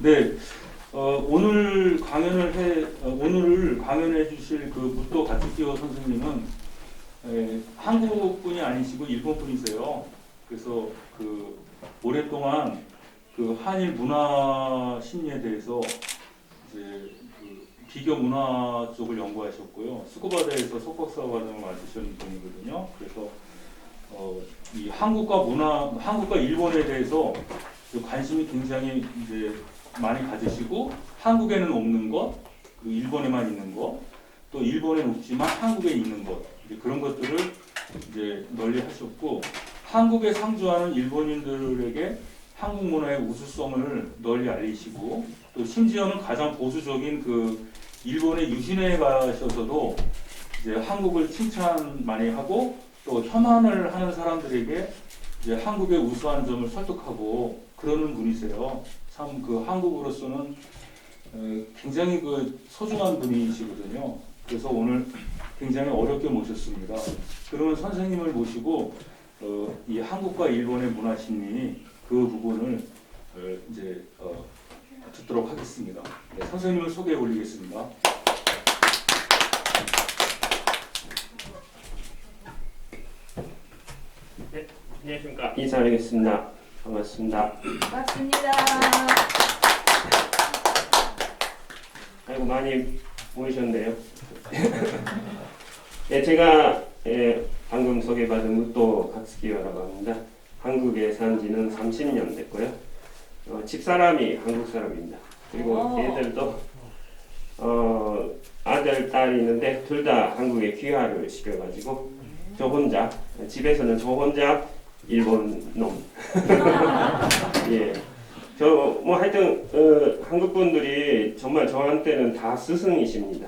네, 오늘 강연해 주실 그 무토 가츠키오 선생님은 한국 분이 아니시고 일본 분이세요. 그래서 그 오랫동안 그 한일 문화 심리에 대해서 이제 그 비교 문화 쪽을 연구하셨고요. 스쿠바대에서 속박사 과정을 맡으신 분이거든요. 그래서 이 한국과 일본에 대해서 관심이 굉장히 이제 많이 가지시고, 한국에는 없는 것, 그 일본에만 있는 것, 또 일본에는 없지만 한국에 있는 것, 이제 그런 것들을 이제 널리 하셨고, 한국에 상주하는 일본인들에게 한국 문화의 우수성을 널리 알리시고, 또 심지어는 가장 보수적인 그 일본의 유신에 가셔서도 이제 한국을 칭찬 많이 하고, 또 혐한을 하는 사람들에게 이제 한국의 우수한 점을 설득하고 그러는 분이세요. 참 그 한국으로서는 굉장히 그 소중한 분이시거든요. 그래서 오늘 굉장히 어렵게 모셨습니다. 그러면 선생님을 모시고 이 한국과 일본의 문화 심리 그 부분을 이제 듣도록 하겠습니다. 네, 선생님을 소개해 올리겠습니다. 네, 안녕하십니까. 인사드리겠습니다. 반갑습니다. 반갑습니다. 아이고 많이 모이셨네요. 네, 제가 방금 소개받은 무토 가츠키오라고 합니다. 한국에 산 지는 30년 됐고요. 집사람이 한국 사람입니다. 그리고 애들도 아들, 딸이 있는데 둘 다 한국에 귀화를 시켜가지고 저 혼자, 집에서는 저 혼자 일본 놈. 예. 저 뭐 하여튼 한국 분들이 정말 저한테는 다 스승이십니다.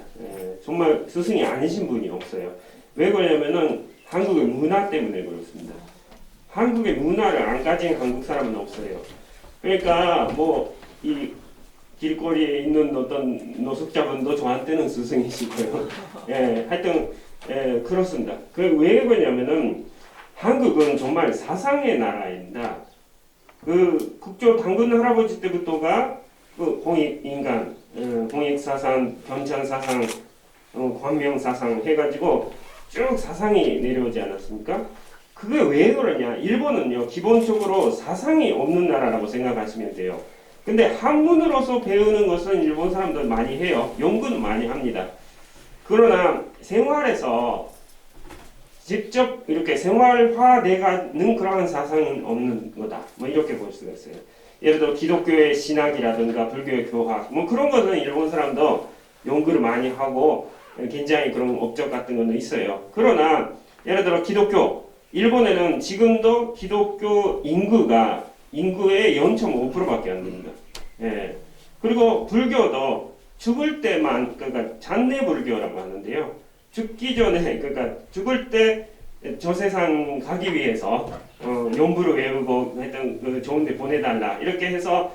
정말 스승이 아니신 분이 없어요. 왜 그러냐면은 한국의 문화 때문에 그렇습니다. 한국의 문화를 안 가진 한국 사람은 없어요. 그러니까 뭐 이 길거리에 있는 어떤 노숙자분도 저한테는 스승이시고요. 예, 하여튼 그렇습니다. 왜 그러냐면은 한국은 정말 사상의 나라입니다. 그 국조 당군 할아버지 때부터가 그 홍익인간, 홍익사상, 견찬사상, 관명사상 해가지고 쭉 사상이 내려오지 않았습니까? 그게 왜 그러냐? 일본은요 기본적으로 사상이 없는 나라라고 생각하시면 돼요. 근데 한문으로서 배우는 것은 일본 사람들 많이 해요. 연구는 많이 합니다. 그러나 생활에서 직접 이렇게 생활화돼가는 그러한 사상은 없는 거다. 뭐 이렇게 볼 수가 있어요. 예를 들어 기독교의 신학이라든가 불교의 교학, 뭐 그런 것은 일본 사람도 연구를 많이 하고 굉장히 그런 업적 같은 거는 있어요. 그러나 예를 들어 기독교, 일본에는 지금도 기독교 인구의 0.5%밖에 안 됩니다. 예. 그리고 불교도 죽을 때만, 그러니까 잔내 불교라고 하는데요. 죽기 전에, 그러니까 죽을 때 저 세상 가기 위해서 연부를 외우고 하여튼 좋은데 보내달라 이렇게 해서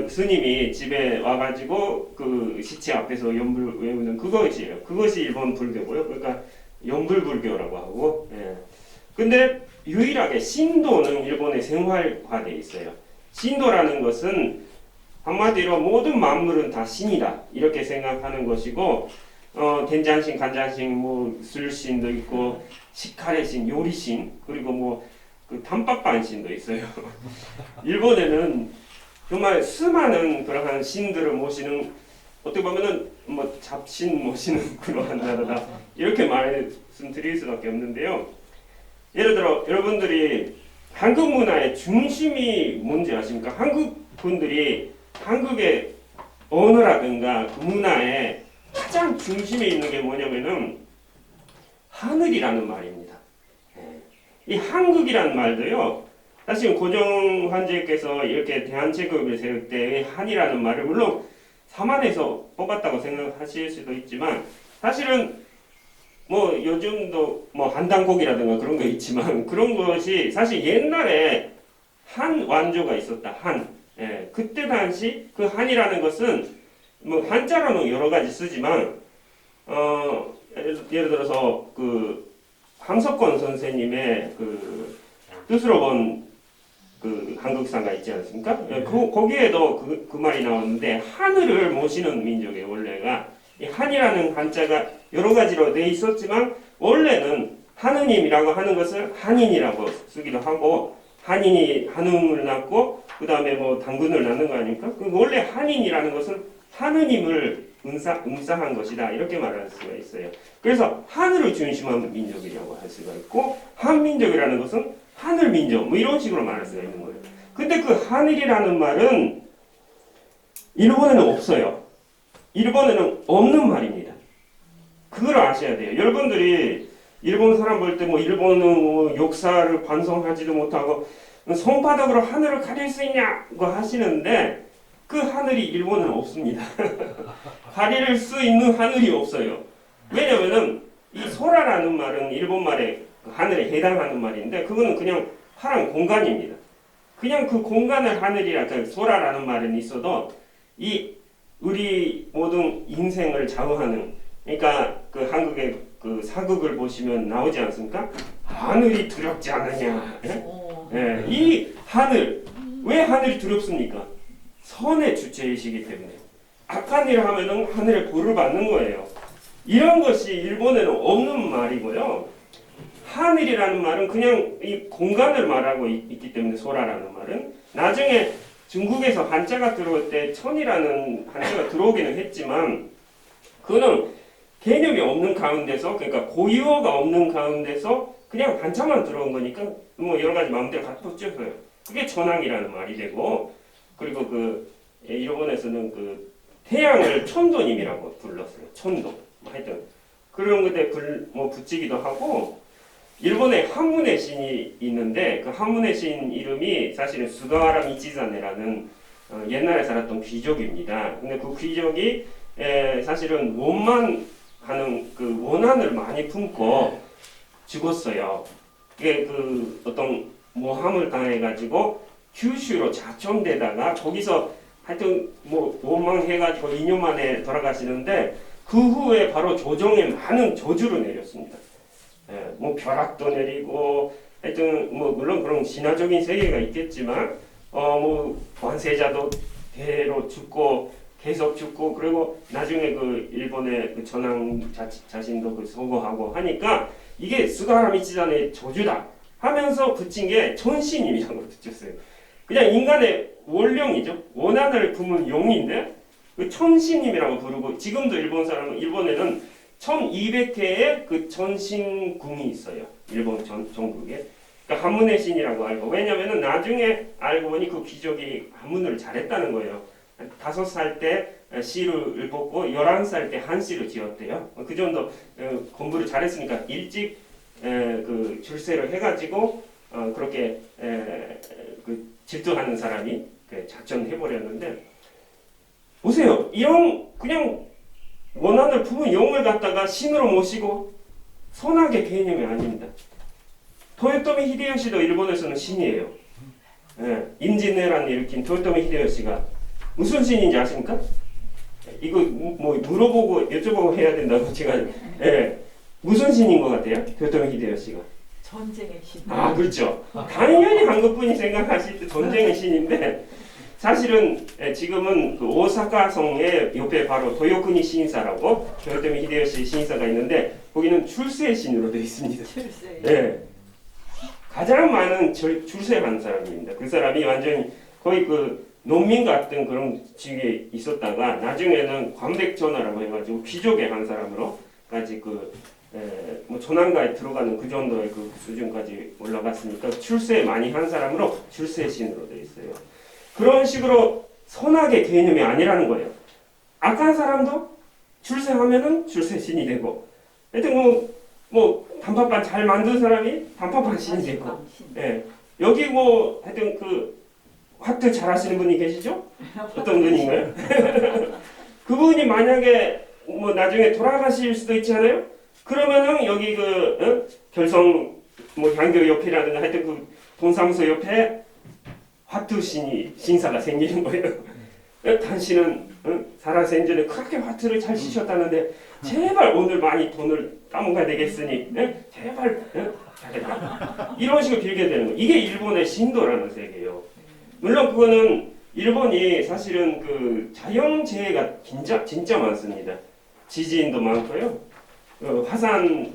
스님이 집에 와가지고 그 시체 앞에서 연불 외우는 그것이에요. 그것이 일본 불교고요. 그러니까 연불불교라고 하고. 예. 근데 유일하게 신도는 일본에 생활화돼 있어요. 신도라는 것은 한마디로 모든 만물은 다 신이다 이렇게 생각하는 것이고, 된장신, 간장신, 뭐 술신도 있고, 식칼의 신, 요리신, 그리고 뭐 그 단팥반신도 있어요. 일본에는 정말 수많은 그러한 신들을 모시는, 어떻게 보면은 뭐 잡신 모시는 그러한 나라다 이렇게 말씀드릴 수밖에 없는데요. 예를 들어 여러분들이 한국 문화의 중심이 뭔지 아십니까? 한국 분들이 한국의 언어라든가 그 문화의 가장 중심에 있는 게 뭐냐면은 하늘이라는 말입니다. 이 한국이라는 말도요, 사실 고종 황제께서 이렇게 대한제국을 세울 때 한이라는 말을 물론 사만에서 뽑았다고 생각하실 수도 있지만, 사실은 뭐 요즘도 뭐 한당곡이라든가 그런 거 있지만 그런 것이 사실 옛날에 한 왕조가 있었다. 한. 예, 그때 당시 그 한이라는 것은 뭐 한자로는 여러 가지 쓰지만 예를 들어서 그 함석권 선생님의 그 뜻으로 본 그 한국사가 있지 않습니까? 거기에도 그 말이 나오는데 하늘을 모시는 민족이에요. 원래가 이 한이라는 한자가 여러 가지로 돼 있었지만 원래는 하느님이라고 하는 것을 한인이라고 쓰기도 하고 한인이 한웅을 낳고 그 다음에 뭐 당군을 낳는 거 아닙니까? 원래 한인이라는 것은 하느님을 응사한 것이다 이렇게 말할 수가 있어요. 그래서 하늘을 중심한 민족이라고 할 수가 있고 한민족이라는 것은 하늘 민족 뭐 이런 식으로 말할 수가 있는 거예요. 근데 그 하늘이라는 말은 일본에는 없어요. 일본에는 없는 말입니다. 그걸 아셔야 돼요. 여러분들이 일본 사람 볼 때 뭐 일본은 뭐 역사를 반성하지도 못하고 손바닥으로 하늘을 가릴 수 있냐고 하시는데 그 하늘이 일본에는 없습니다. 가릴 수 있는 하늘이 없어요. 왜냐면은 이 소라라는 말은 일본 말의 하늘에 해당하는 말인데 그거는 그냥 파란 공간입니다. 그냥 그 공간을 하늘이라 그 소라라는 말은 있어도 이 우리 모든 인생을 좌우하는 그러니까 그 한국의 그 사극을 보시면 나오지 않습니까? 하늘이 두렵지 않느냐. 예? 예, 이 하늘 왜 하늘이 두렵습니까? 선의 주체이시기 때문에 악한 일을 하면은 하늘에 벌을 받는 거예요. 이런 것이 일본에는 없는 말이고요. 하늘이라는 말은 그냥 이 공간을 말하고 있기 때문에 소라라는 말은 나중에 중국에서 한자가 들어올 때 천이라는 한자가 들어오기는 했지만 그거는 개념이 없는 가운데서 그러니까 고유어가 없는 가운데서 그냥 한자만 들어온 거니까 뭐 여러 가지 마음대로 갖다 붙였어요. 그게 천왕이라는 말이 되고 그리고 그 일본에서는 그 태양을 천도님이라고 불렀어요. 천도 뭐 하여튼 그런 것에 뭐 붙이기도 하고 일본에 한문의 신이 있는데 그 한문의 신 이름이 사실은 스가와라 미치자네라는 옛날에 살았던 귀족입니다. 근데 그 귀족이 사실은 원만 하는 그 원한을 많이 품고 죽었어요. 그게 그 어떤 모함을 당해가지고 규슈로 자천되다가 거기서 하여튼 뭐 원망해가지고 2년 만에 돌아가시는데 그 후에 바로 조정에 많은 저주를 내렸습니다. 뭐 벼락도 내리고 하여튼 뭐 물론 그런 신화적인 세계가 있겠지만 뭐 관세자도 대로 죽고 계속 죽고 그리고 나중에 그 일본의 그 전황 자신도 그 서거하고 하니까 이게 스가와라 미치자네의 저주다 하면서 붙인 게 천신님이라고 붙였어요. 그냥 인간의 원령이죠. 원한을 품은 용인데 그 천신님이라고 부르고 지금도 일본에는 1200개의 그 천신궁이 있어요. 일본 전국에. 그러니까 한문의 신이라고 알고 왜냐면은 나중에 알고 보니 그 귀족이 한문을 잘했다는 거예요. 5살 때 시를 뽑고 11살 때 한시를 지었대요. 그 정도 공부를 잘했으니까 일찍 그 출세를 해가지고 그렇게 그 질투하는 사람이 작전해버렸는데 보세요. 이런 그냥 원한을 품은 영을 갖다가 신으로 모시고 선악의 개념이 아닙니다. 토요토미 히데요시도 일본에서는 신이에요. 임진왜란을 일으킨 토요토미 히데요시가 무슨 신인지 아십니까? 이거 뭐 물어보고 여쭤보고 해야 된다고 제가 무슨 신인 것 같아요? 토요토미 히데요시가 전쟁의 신. 아 그렇죠. 당연히 한국분이 생각하실 때 전쟁의 신인데 사실은 지금은 그 오사카성의 옆에 바로 도요쿠니 신사라고 토요토미 히데요시 신사가 있는데 거기는 출세의 신으로 되어 있습니다. 출세. 네. 가장 많은 출세한 사람입니다. 그 사람이 완전히 거의 그 농민 같은 그런 직에 있었다가 나중에는 관백전하라고 해가지고 귀족의 한 사람으로까지 뭐 조난가에 들어가는 그 정도의 그 수준까지 올라갔으니까 출세 많이 한 사람으로 출세의 신으로 되어 있어요. 그런 식으로 선악의 개념이 아니라는 거예요. 악한 사람도 출세하면은 출세신이 되고, 하여튼 뭐 단팥빵 잘 만든 사람이 단팥빵 신이 되고, 여기 뭐 하여튼 그 화투 잘 하시는 분이 계시죠? 어떤 분인가요? 그분이 만약에 뭐 나중에 돌아가실 수도 있지 않아요? 그러면은 여기 결성 뭐 향교 옆이라든가 하여튼 그 동사무소 옆에 화투 신사가 생기는 거예요. 당신은 살아생전에 그렇게 화투를 잘 치셨다는데 제발 오늘 많이 돈을 따먹어야 되겠으니 제발 잘해라. 이런 식으로 빌게 되는 거예요. 이게 일본의 신도라는 세계예요. 물론 그거는 일본이 사실은 그 자연재해가 진짜 많습니다. 지진도 많고요. 화산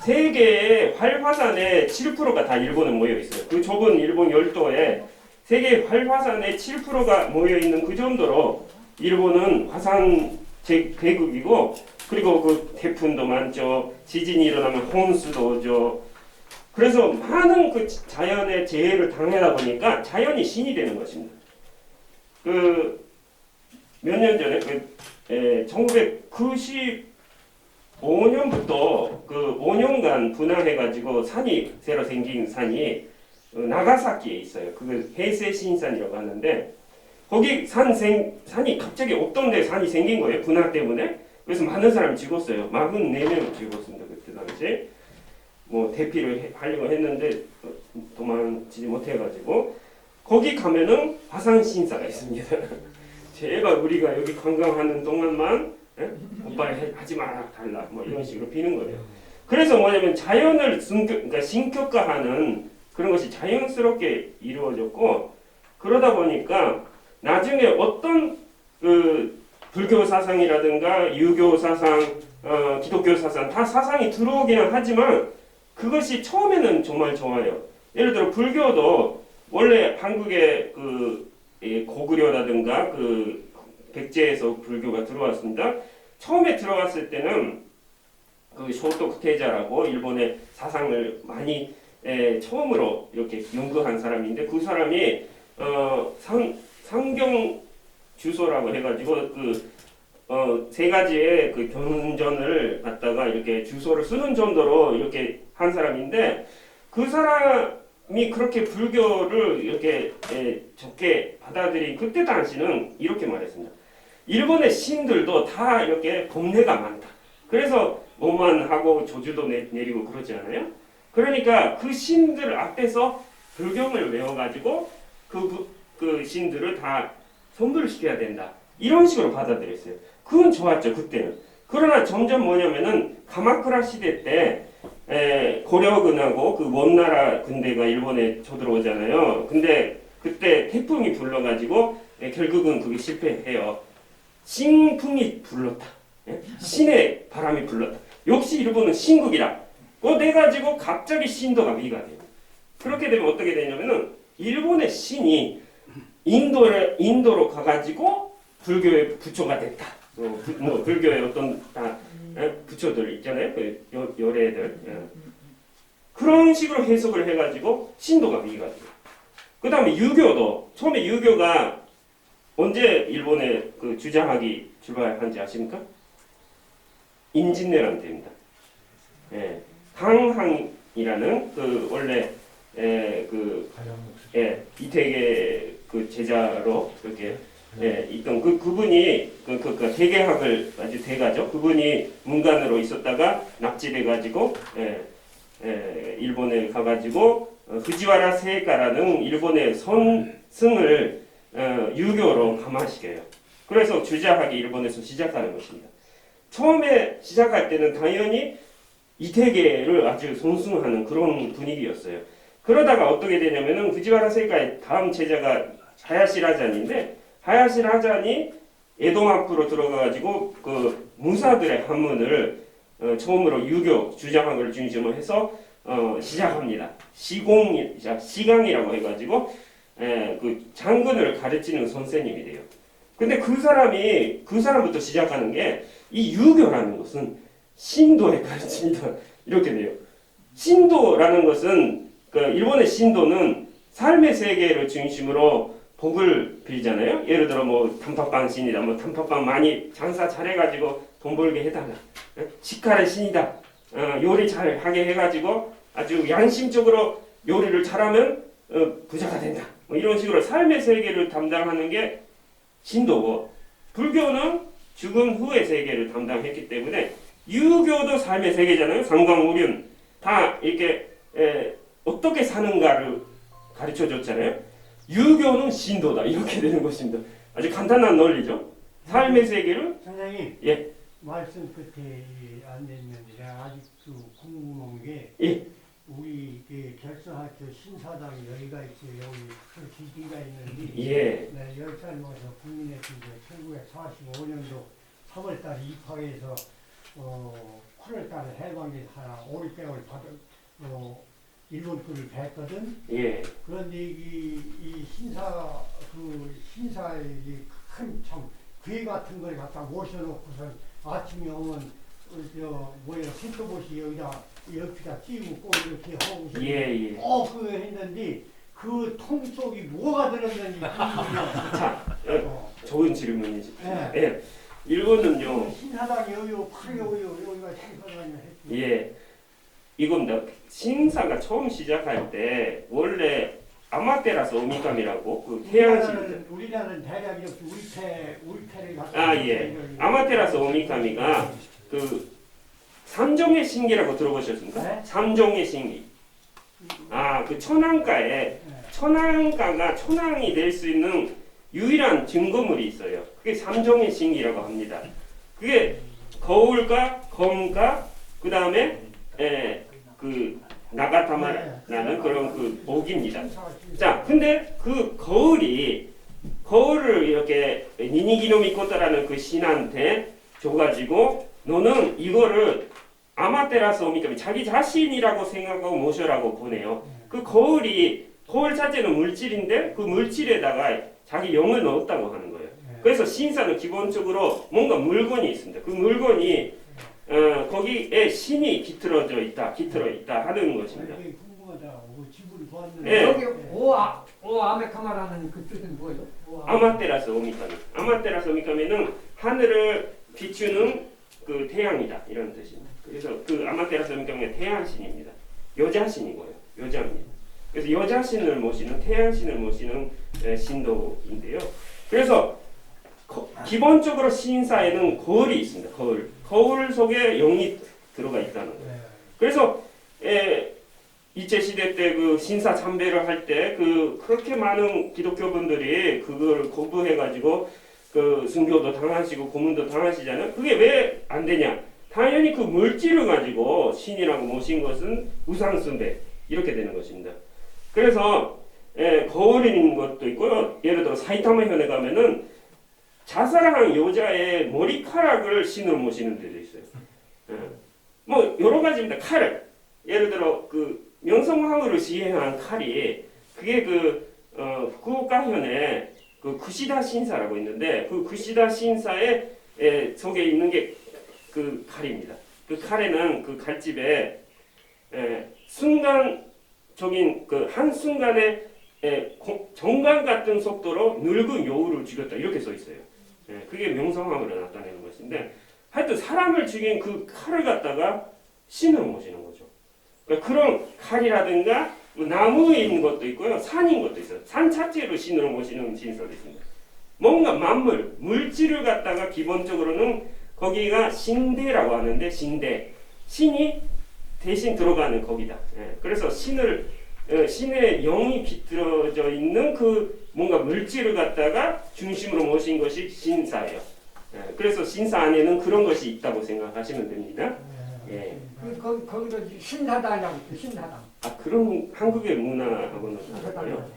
세계의 활화산의 7%가 다 일본에 모여 있어요. 그 좁은 일본 열도에 세계 활화산의 7%가 모여 있는 그 정도로 일본은 화산 대국이고, 그리고 그 태풍도 많죠. 지진이 일어나면 홍수도 오죠. 그래서 많은 그 자연의 재해를 당하다 보니까 자연이 신이 되는 것입니다. 그 몇 년 전에 1995년부터 그 5년간 분화해가지고 산이 새로 생긴 산이 나가사키에 있어요. 그걸 헤이세 신산이라고 하는데, 거기 산이 갑자기 없던 데 산이 생긴 거예요. 분화 때문에. 그래서 많은 사람이 죽었어요. 44명 죽었습니다. 그때 당시. 뭐 대피를 하려고 했는데 도망치지 못해가지고, 거기 가면은 화산 신사가 있습니다. 제발 우리가 여기 관광하는 동안만 오빠 하지 마라 달라 뭐 이런 식으로 비는 거예요. 그래서 뭐냐면 자연을 그러니까 신격화하는 그런 것이 자연스럽게 이루어졌고, 그러다 보니까 나중에 어떤 그 불교 사상이라든가 유교 사상, 기독교 사상 다 사상이 들어오기는 하지만 그것이 처음에는 정말 좋아요. 예를 들어 불교도 원래 한국의 그 고구려라든가 그 백제에서 불교가 들어왔습니다. 처음에 들어왔을 때는 그 쇼토쿠테자라고 일본의 사상을 많이 처음으로 이렇게 연구한 사람인데, 그 사람이 상경 주소라고 해가지고 세 가지의 그 경전을 갖다가 이렇게 주소를 쓰는 정도로 이렇게 한 사람인데, 그 사람이 그렇게 불교를 이렇게 좋게 받아들인 그때 당시는 이렇게 말했습니다. 일본의 신들도 다 이렇게 법례가 많다. 그래서 뭐만 하고 조주도 내리고 그러지 않아요? 그러니까 그 신들 앞에서 불경을 외워가지고 그 신들을 다 선불시켜야 된다. 이런 식으로 받아들였어요. 그건 좋았죠, 그때는. 그러나 점점 뭐냐면은 카마쿠라 시대 때 고려군하고 그 원나라 군대가 일본에 쳐들어오잖아요. 근데 그때 태풍이 불러가지고 결국은 그게 실패해요. 신풍이 불렀다. 신의 바람이 불렀다. 역시 일본은 신국이라. 그거 돼가지고 갑자기 신도가 위가 돼요. 그렇게 되면 어떻게 되냐면은 일본의 신이 인도로 가가지고 불교의 부처가 됐다. 뭐 불교의 어떤 다 부처들 있잖아요. 그 열애들. 그런 식으로 해석을 해가지고 신도가 위가 돼요. 그 다음에 유교도 처음에 유교가 언제 일본에 그 주장하기 출발한지 아십니까? 임진왜란 때입니다. 강항이라는 그 원래 이태계 그 제자로 이렇게 있던 그분이 그 대개학을 아주 대가죠. 그분이 문관으로 있었다가 납치돼가지고 일본에 가가지고 후지와라 세가라는 일본의 선승을 유교로 감화시켜요. 그래서 주자학이 일본에서 시작하는 것입니다. 처음에 시작할 때는 당연히 이태계를 아주 존숭하는 그런 분위기였어요. 그러다가 어떻게 되냐면은 후지와라 세가의 다음 제자가 하야시 라잔인데, 하야시 라잔이 에도 앞으로 들어가가지고 그 무사들의 한문을 처음으로 유교 주장학을 중심으로 해서 시작합니다. 시강이라고 해가지고 그 장군을 가르치는 선생님이 돼요. 근데 그 사람부터 시작하는 게 이 유교라는 것은 신도에 가르친다 이렇게 돼요. 신도라는 것은 그 일본의 신도는 삶의 세계를 중심으로 복을 빌잖아요. 예를 들어 뭐 단팥빵 신이다, 뭐 단팥빵 많이 장사 잘해가지고 돈 벌게 해달라. 치카의 신이다. 요리 잘 하게 해가지고 아주 양심적으로 요리를 잘하면 부자가 된다. 뭐 이런 식으로 삶의 세계를 담당하는 게 신도고, 불교는 죽음 후의 세계를 담당했기 때문에 유교도 삶의 세계잖아요. 상광오륜 다 이렇게 어떻게 사는가를 가르쳐줬잖아요. 유교는 신도다 이렇게 되는 것입니다. 아주 간단한 논리죠. 삶의 세계를 선생님, 예. 말씀 끝에 안 됐는데 제가 아직도 궁금한 게 예. 우리 결성학교 신사당 여기가 있고 여기 큰 기지가 있는데 예. 네, 열살 모셔 국민의 기지 1945년도 3월달에 입학해서 8월달에 해방돼서 하나 5개월 받은 일본 꾼을 뵀거든. 예. 그런데 이 신사의 큰참 괴 같은 걸 갖다 모셔놓고선 아침에 오면 센터봇이 여기다 띄우고 꼭 이렇게 하고 예. 그거 했는데 그 통 속이 뭐가 들었는지 자, 좋은 질문이죠. 예. 예. 일본은요. 신사당이 여기가 신사당이 했지. 예. 이겁니다. 신사가 처음 시작할 때 원래 아마테라스 오미카미라고 그 태양신. 우리나라는 대략 이렇게 우리패를 갖다. 아 예. 아마테라스 오미카미가 그 삼종의 신기라고 들어보셨습니까? 네? 삼종의 신기. 그 천황가에 천황가가 천황이 될 수 있는 유일한 증거물이 있어요. 그게 삼종의 신기라고 합니다. 그게 거울과 검과 그 다음에 그 나가타마라는 그런 그 옥입니다. 자, 근데 그 거울을 이렇게 니니기노미코토라는 그 신한테 줘가지고 너는 이거를 아마테라스 오미카미 자기 자신이라고 생각하고 모셔라고 보내요. 그 거울 자체는 물질인데 그 물질에다가 자기 영을 넣었다고 하는 거예요. 그래서 신사는 기본적으로 뭔가 물건이 있습니다. 그 물건이 거기에 신이 깃들어 있다 하는 것입니다. 궁금하다. 지분 보았는데. 예. 여기 오아메카마라는 그 뜻은 뭐예요? 아마테라스 오미카미. 아마테라스 오미카미는 하늘을 비추는 그 태양이다 이런 뜻입니다. 그래서 그 아마테라스 오미카미가 태양신입니다. 여자신이고요. 여자입니다. 그래서 여자신을 모시는 태양신을 모시는 신도인데요. 그래서 기본적으로 신사에는 거울이 있습니다. 거울 속에 영이 들어가 있다는 거예요. 그래서 일제 시대 때 그 신사 참배를 할 때 그렇게 많은 기독교분들이 그걸 거부해 가지고 그 순교도 당하시고 고문도 당하시잖아요. 그게 왜 안 되냐? 당연히 그 물질을 가지고 신이라고 모신 것은 우상숭배 이렇게 되는 것입니다. 그래서 거울인 것도 있고요. 예를 들어 사이타마 현에 가면은 자살한 여자의 머리카락을 신으로 모시는 데도 있어요. 뭐 여러 가지입니다. 칼을 예를 들어 그 명성황후를 시해한 칼이 그게 후쿠오카현에 그 구시다 신사라고 있는데 그 구시다 신사의 속에 있는 게 그 칼입니다. 그 칼에는 그 칼집에 순간적인 그 한 순간에 정강 같은 속도로 늙은 여우를 죽였다 이렇게 써 있어요. 그게 명성황후를 나타내는 것인데 하여튼 사람을 죽인 그 칼을 갖다가 신으로 모시는 거죠. 그러니까 그런 칼이라든가 나무인 것도 있고요. 산인 것도 있어요. 산 자체로 신으로 모시는 신사도 있습니다. 뭔가 만물, 물질을 갖다가 기본적으로는 거기가 신대라고 하는데 신이 대신 들어가는 거기다. 그래서 신의 영이 깃들어져 있는 그 뭔가 물질을 갖다가 중심으로 모신 것이 신사예요. 그래서 신사 안에는 그런 것이 있다고 생각하시면 됩니다. 예. 거기도 신사당이라고 있어요. 신사당. 그런 한국의 문화하고는 다르고요.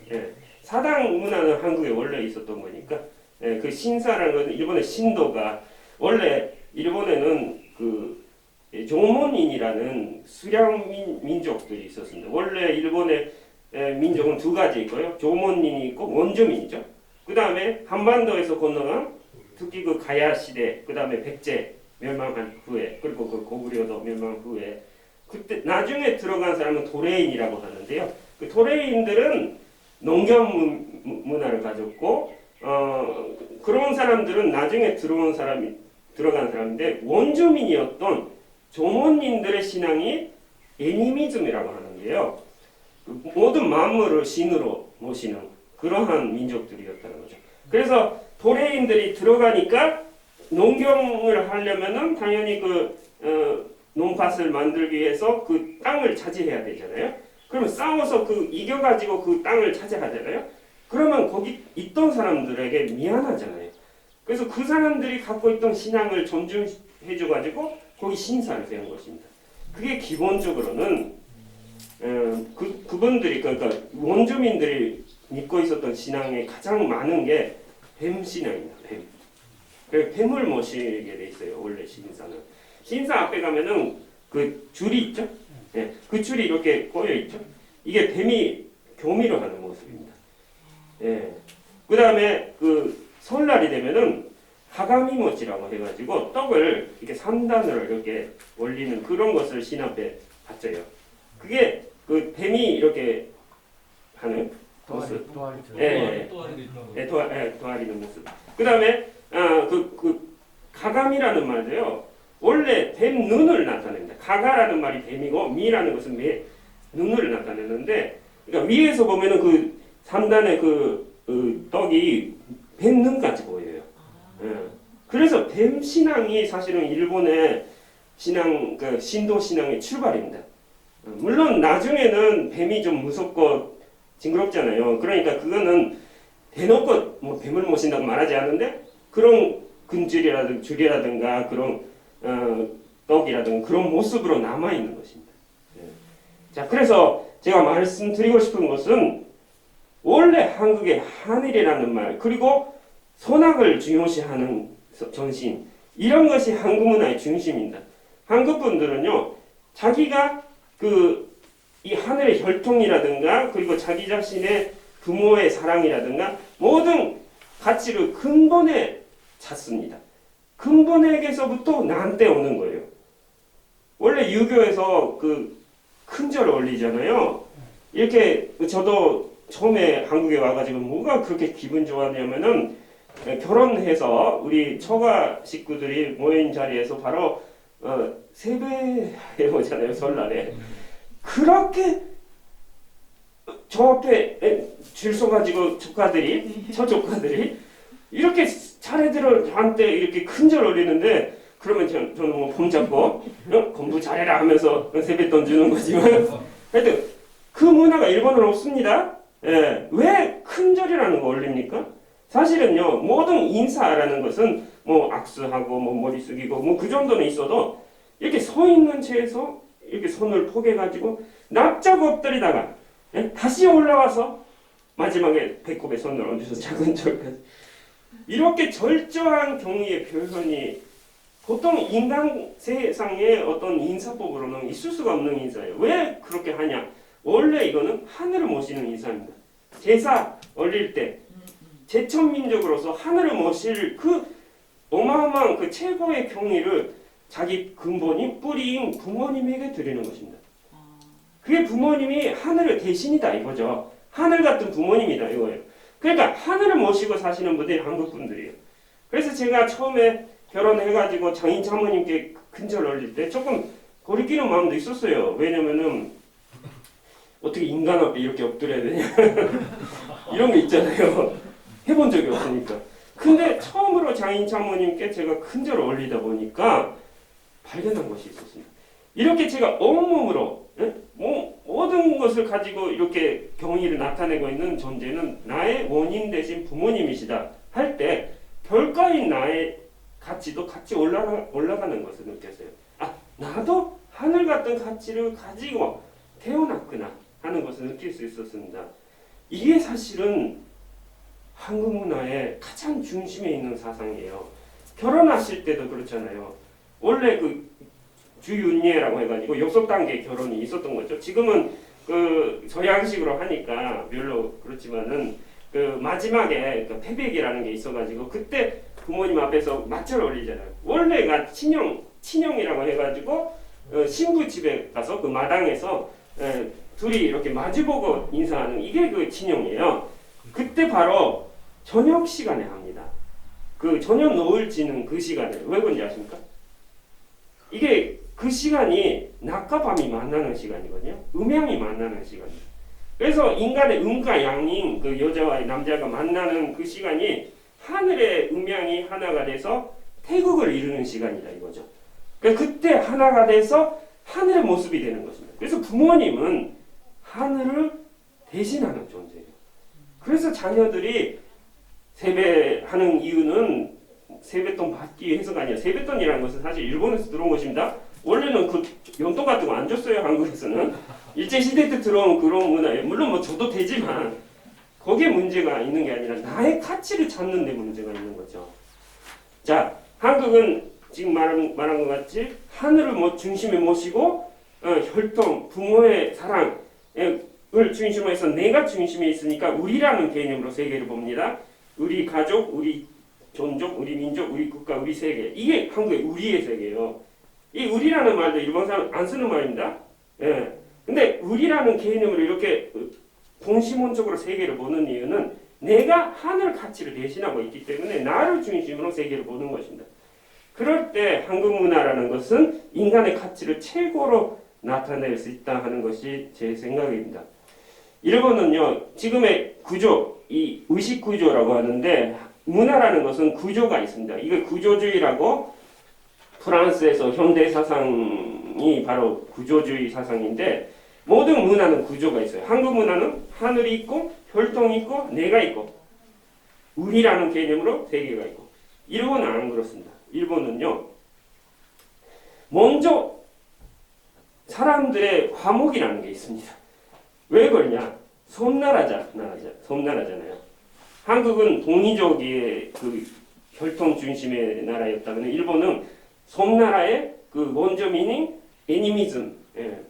사당 문화는 한국에 원래 있었던 거니까 그 신사라는 것은 일본의 신도가 원래 일본에는 그 조몬인이라는 수령 민족들이 있었습니다. 원래 일본의 민족은 두 가지 있고요. 조몬인이 있고 원주민이죠. 그 다음에 한반도에서 건너간 특히 그 가야 시대, 그 다음에 백제 멸망한 후에, 그리고 그 고구려도 멸망 후에 그때 나중에 들어간 사람은 도레인이라고 하는데요. 그 도레인들은 농경 문화를 가졌고 그런 사람들은 나중에 들어간 사람인데 원주민이었던 조몬인들의 신앙이 애니미즘이라고 하는데요. 모든 만물을 신으로 모시는 그러한 민족들이었다는 거죠. 그래서 도레인들이 들어가니까 농경을 하려면은 당연히 논밭을 만들기 위해서 그 땅을 차지해야 되잖아요. 그러면 싸워서 이겨가지고 그 땅을 차지하잖아요. 그러면 거기 있던 사람들에게 미안하잖아요. 그래서 그 사람들이 갖고 있던 신앙을 존중해줘가지고 거기 신사를 세운 것입니다. 그게 기본적으로는 그분들이 그러니까 원주민들이 믿고 있었던 신앙에 가장 많은 게 뱀 신앙입니다. 뱀. 그래서 뱀을 모시게 돼 있어요. 원래 신사는. 신사 앞에 가면은 그 줄이 있죠. 예, 그 줄이 이렇게 꼬여 있죠. 이게 뱀이 교미를 하는 모습입니다. 예. 그 다음에 그 설날이 되면은 하가미모치라고 해가지고 떡을 이렇게 3단으로 이렇게 올리는 그런 것을 신 앞에 바쳐요. 그게 그 뱀이 이렇게 하는 모습. 예, 도아리는 모습. 그 다음에 그 가감이라는 말도요. 원래 뱀 눈을 나타냅니다. 가가라는 말이 뱀이고 미라는 것은 눈을 나타내는데, 그러니까 위에서 보면은 그 3단의 그 떡이 뱀 눈까지 보여요. 예. 그래서 뱀 신앙이 사실은 일본의 신앙, 그 신도 신앙의 출발입니다. 물론 나중에는 뱀이 좀 무섭고 징그럽잖아요. 그러니까 그거는 대놓고 뭐 뱀을 모신다고 말하지 않는데 그런 금줄이라든가 줄이라든가 그런 떡이라든가 그런 모습으로 남아 있는 것입니다. 예. 자, 그래서 제가 말씀드리고 싶은 것은 원래 한국의 한일이라는 말 그리고 선악을 중요시하는 정신 이런 것이 한국 문화의 중심입니다. 한국 분들은요 자기가 이 하늘의 혈통이라든가 그리고 자기 자신의 부모의 사랑이라든가 모든 가치를 근본에 찾습니다. 근본에게서부터 나한테 오는 거예요. 원래 유교에서 그 큰절 올리잖아요. 이렇게 저도 처음에 한국에 와가지고 뭐가 그렇게 기분 좋았냐면은 결혼해서 우리 처가 식구들이 모인 자리에서 바로 세배해 오잖아요. 설날에. 그렇게 저 앞에 줄 서가지고 저 조카들이 이렇게 차례대로 저한테 이렇게 큰절 올리는데 그러면 저는 뭐 폼 잡고 공부 잘해라 하면서 세뱃돈 주는 거지만 하여튼 그 문화가 일본은 없습니다. 예, 왜 큰절이라는 거 올립니까? 사실은요 모든 인사라는 것은 뭐 악수하고 뭐 머리 숙이고 뭐 그 정도는 있어도 이렇게 서 있는 채에서 이렇게 손을 포개가지고 납작 엎드리다가 다시 올라와서 마지막에 배꼽에 손을 얹어서 작은 절까지 이렇게 절저한 경의의 표현이 보통 인간 세상의 어떤 인사법으로는 있을 수가 없는 인사예요. 왜 그렇게 하냐? 원래 이거는 하늘을 모시는 인사입니다. 제사 올릴 때 제천민족으로서 하늘을 모실 그 어마어마한 그 최고의 경의를 자기 근본인 뿌리인 부모님에게 드리는 것입니다. 그게 부모님이 하늘의 대신이다 이거죠. 하늘 같은 부모님이다 이거예요. 그러니까 하늘을 모시고 사시는 분들이 한국 분들이에요. 그래서 제가 처음에 결혼해가지고 장인 장모님께 큰절 올릴 때 조금 거리끼는 마음도 있었어요. 왜냐면은 어떻게 인간 앞에 이렇게 엎드려야 되냐 이런 게 있잖아요. 해본 적이 없으니까. 근데 처음으로 장인 장모님께 제가 큰절 올리다 보니까 발견한 것이 있었습니다. 이렇게 제가 온몸으로 모든 것을 가지고 이렇게 경의를 나타내고 있는 존재는 나의 원인 대신 부모님이시다 할 때 별가인 나의 가치도 같이 올라가는 것을 느꼈어요. 아, 나도 하늘 같은 가치를 가지고 태어났구나 하는 것을 느낄 수 있었습니다. 이게 사실은 한국 문화의 가장 중심에 있는 사상이에요. 결혼하실 때도 그렇잖아요. 원래 그 주윤례라고 해가지고 욕석 단계 결혼이 있었던 거죠. 지금은 그 서양식으로 하니까 별로 그렇지만은 그 마지막에 그 패백이라는 게 있어가지고 그때 부모님 앞에서 맞춰 올리잖아요. 원래가 친형이라고 해가지고 신부 집에 가서 그 마당에서 둘이 이렇게 마주보고 인사하는 이게 그 친형이에요. 그때 바로 저녁 시간에 합니다. 그 저녁 노을 지는 그 시간에 왜 그런지 아십니까? 이게 그 시간이 낮과 밤이 만나는 시간이거든요. 음양이 만나는 시간이에요. 그래서 인간의 음과 양인 그 여자와 남자가 만나는 그 시간이 하늘의 음양이 하나가 돼서 태극을 이루는 시간이다 이거죠. 그러니까 그때 하나가 돼서 하늘의 모습이 되는 것입니다. 그래서 부모님은 하늘을 대신하는 존재예요. 그래서 자녀들이 세배하는 이유는 세뱃돈 받기 위해서가 아니라 세뱃돈이라는 것은 사실 일본에서 들어온 것입니다. 원래는 그 용돈 같은 거 안 줬어요. 한국에서는 일제 시대 때 들어온 그런 문화예요. 물론 뭐 줘도 되지만 거기에 문제가 있는 게 아니라 나의 가치를 찾는 데 문제가 있는 거죠. 자, 한국은 지금 말한 것 같이 하늘을 뭐 중심에 모시고 혈통, 부모의 사랑을 중심으로 해서 내가 중심에 있으니까 우리라는 개념으로 세계를 봅니다. 우리 가족, 우리 종족, 우리 민족, 우리 국가, 우리 세계. 이게 한국의 우리의 세계예요. 이 우리라는 말도 일본 사람 안 쓰는 말입니다. 예. 근데 우리라는 개념으로 이렇게 동시몬적으로 세계를 보는 이유는 내가 하늘 가치를 대신하고 있기 때문에 나를 중심으로 세계를 보는 것입니다. 그럴 때 한국 문화라는 것은 인간의 가치를 최고로 나타낼 수 있다 하는 것이 제 생각입니다. 일본은요, 지금의 구조, 이 의식 구조라고 하는데 문화라는 것은 구조가 있습니다. 이게 구조주의라고 프랑스에서 현대 사상이 바로 구조주의 사상인데 모든 문화는 구조가 있어요. 한국 문화는 하늘이 있고 혈통이 있고 내가 있고 우리라는 개념으로 세계가 있고 일본은 안 그렇습니다. 일본은요 먼저 사람들의 화목이라는 게 있습니다. 왜 그러냐? 섬나라잖아요. 한국은 동이족의 그 혈통 중심의 나라였다면 일본은 섬나라의 그 원조민이 애니미즘,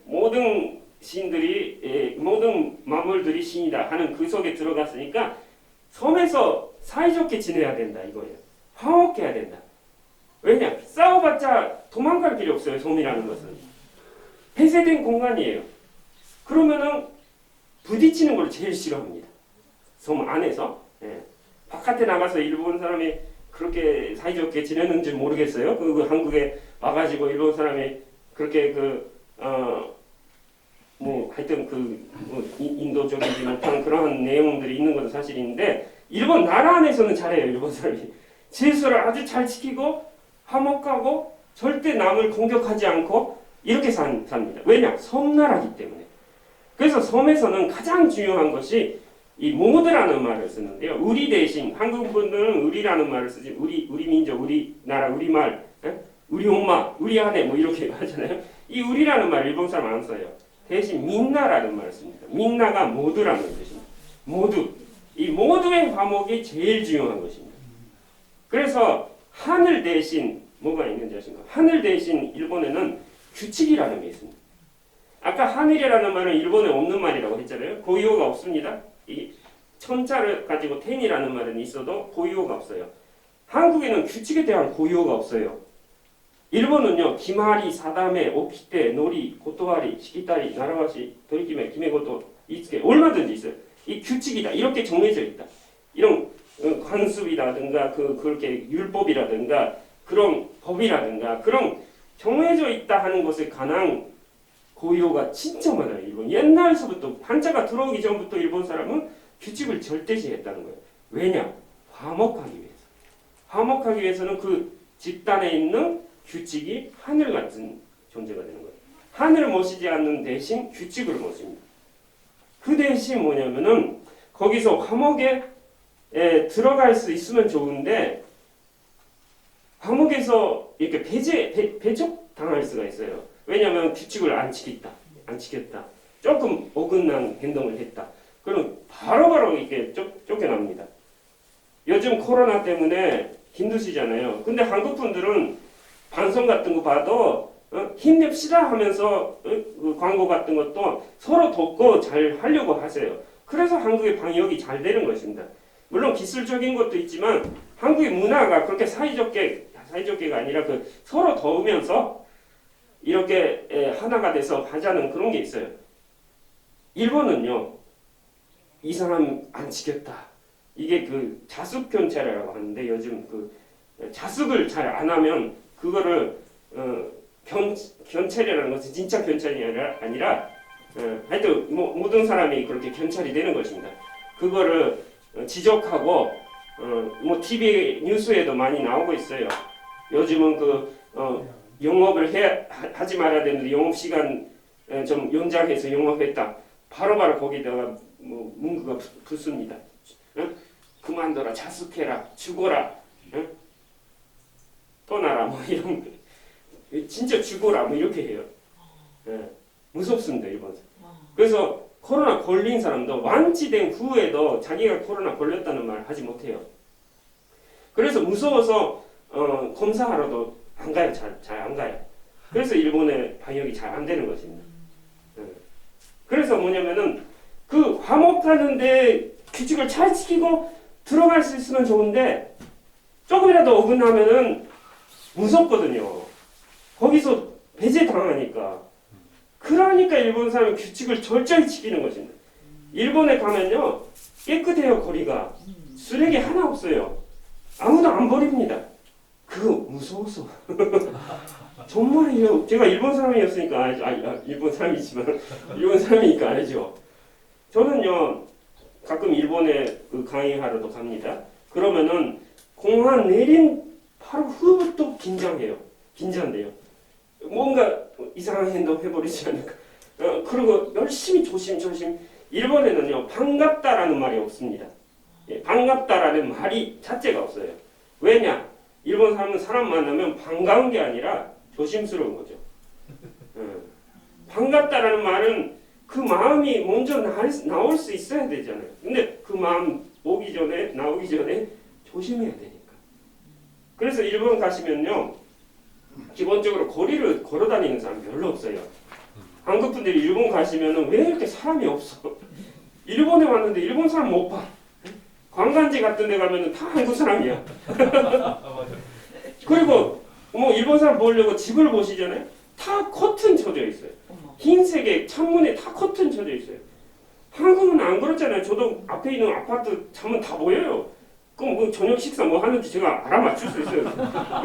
모든 신들이 모든 만물들이 신이다 하는 그 속에 들어갔으니까 섬에서 사이좋게 지내야 된다 이거예요. 화목해야 된다. 왜냐? 싸워봤자 도망갈 필요 없어요. 섬이라는 것은 폐쇄된 공간이에요. 그러면은 부딪히는 걸 제일 싫어합니다. 섬 안에서. 바깥에 나가서 일본 사람이 그렇게 사이좋게 지내는지 모르겠어요. 그 한국에 와가지고 일본 사람이 그렇게 뭐 하여튼 인도적이지 못한 그런 내용들이 있는 것도 사실인데 일본 나라 안에서는 잘해요. 일본 사람이 질서를 아주 잘 지키고 화목하고 절대 남을 공격하지 않고 이렇게 삽니다. 왜냐? 섬나라기 때문에. 그래서 섬에서는 가장 중요한 것이 이 모두라는 말을 쓰는데요. 우리 대신 한국 분들은 우리라는 말을 쓰지 우리 민족, 우리 나라, 우리 말, 우리 엄마, 우리 아내 뭐 이렇게 하잖아요. 이 우리라는 말 일본 사람 안 써요. 대신 민나라는 말을 씁니다. 민나가 모두라는 뜻입니다. 모두. 이 모두의 화목이 제일 중요한 것입니다. 그래서 하늘 대신 뭐가 있는지 아십니까? 하늘 대신 일본에는 규칙이라는 게 있습니다. 아까 하늘이라는 말은 일본에 없는 말이라고 했잖아요. 고유어가 없습니다. 이 천자를 가지고 텐이라는 말은 있어도 고유어가 없어요. 한국에는 규칙에 대한 고유어가 없어요. 일본은요, 기마리, 사다메, 오키테, 노리, 고토와리, 시키타리, 나라와시, 도리키메, 기메고토, 이츠케 얼마든지 있어요. 이 규칙이다. 이렇게 정해져 있다. 이런 관습이라든가 그렇게 율법이라든가 그런 법이라든가 그런 정해져 있다 하는 것에 관한 고유어가 진짜 많아요. 일본 옛날서부터 한자가 들어오기 전부터 일본 사람은 규칙을 절대시했다는 거예요. 왜냐? 화목하기 위해서. 화목하기 위해서는 그 집단에 있는 규칙이 하늘 같은 존재가 되는 거예요. 하늘을 모시지 않는 대신 규칙을 모십니다. 그 대신 뭐냐면은 거기서 화목에 들어갈 수 있으면 좋은데 화목에서 이렇게 배척 당할 수가 있어요. 왜냐하면 규칙을 안 지켰다. 조금 어긋난 행동을 했다. 그럼 바로바로 이렇게 쫓겨납니다. 요즘 코로나 때문에 힘드시잖아요. 근데 한국 분들은 방송 같은 거 봐도 힘냅시다 하면서 그 광고 같은 것도 서로 돕고 잘 하려고 하세요. 그래서 한국의 방역이 잘 되는 것입니다. 물론 기술적인 것도 있지만 한국의 문화가 그렇게 사이좋게가 아니라 서로 도우면서 이렇게 하나가 돼서 하자는 그런 게 있어요. 일본은요, 이 사람 안 지켰다. 이게 그 자숙견찰이라고 하는데 요즘 그 자숙을 잘 안 하면 그거를 견찰이라는 것은 진짜 견찰이 아니라 하여튼 모든 사람이 그렇게 견찰이 되는 것입니다. 그거를 지적하고 뭐 TV 뉴스에도 많이 나오고 있어요. 요즘은 영업을 하지 말아야 되는데 영업 시간 좀 연장해서 영업했다. 바로바로 거기다가 뭐 문구가 붙습니다. 그만둬라, 자숙해라, 죽어라, 떠나라 뭐 이런 진짜 죽어라 뭐 이렇게 해요. 예, 무섭습니다 일본 사람. 그래서 코로나 걸린 사람도 완치된 후에도 자기가 코로나 걸렸다는 말 하지 못해요. 그래서 무서워서 검사하러도 안 가요. 잘 안 가요. 그래서 일본의 방역이 잘 안 되는 것입니다. 예. 그래서 뭐냐면은 그 화목하는데 규칙을 잘 지키고 들어갈 수 있으면 좋은데 조금이라도 어긋나면은 무섭거든요. 거기서 배제 당하니까. 그러니까 일본 사람은 규칙을 철저히 지키는 것입니다. 일본에 가면요 깨끗해요. 거리가 쓰레기 하나 없어요. 아무도 안 버립니다. 그거 무서워서. 정말이에요. 제가 일본 사람이었으니까 알죠. 일본 사람이지만 일본 사람이니까 알죠. 저는요 가끔 일본에 그 강의하러도 갑니다. 그러면은 공항 내린 바로 후부터 긴장해요. 긴장돼요. 뭔가 이상한 행동 해버리지 않을까. 그리고 열심히 조심. 일본에는요 반갑다라는 말이 없습니다. 예, 반갑다라는 말이 자체가 없어요. 왜냐? 일본 사람은 사람 만나면 반가운 게 아니라 조심스러운 거죠. 반갑다라는 말은 그 마음이 먼저 나올 수 있어야 되잖아요. 근데 그 마음 나오기 전에 조심해야 되니까. 그래서 일본 가시면요 기본적으로 거리를 걸어 다니는 사람 별로 없어요. 한국 분들이 일본 가시면은 왜 이렇게 사람이 없어? 일본에 왔는데 일본 사람 못 봐. 관광지 같은 데 가면은 다 한국 사람이야. 그리고 뭐 일본 사람 보려고 집을 보시잖아요. 다 커튼 쳐져 있어요. 흰색의 창문에 다 커튼 쳐져 있어요. 한국은 안 그렇잖아요. 저도 앞에 있는 아파트 창문 다 보여요. 그럼 뭐 저녁 식사 뭐 하는지 제가 알아맞힐 수 있어요.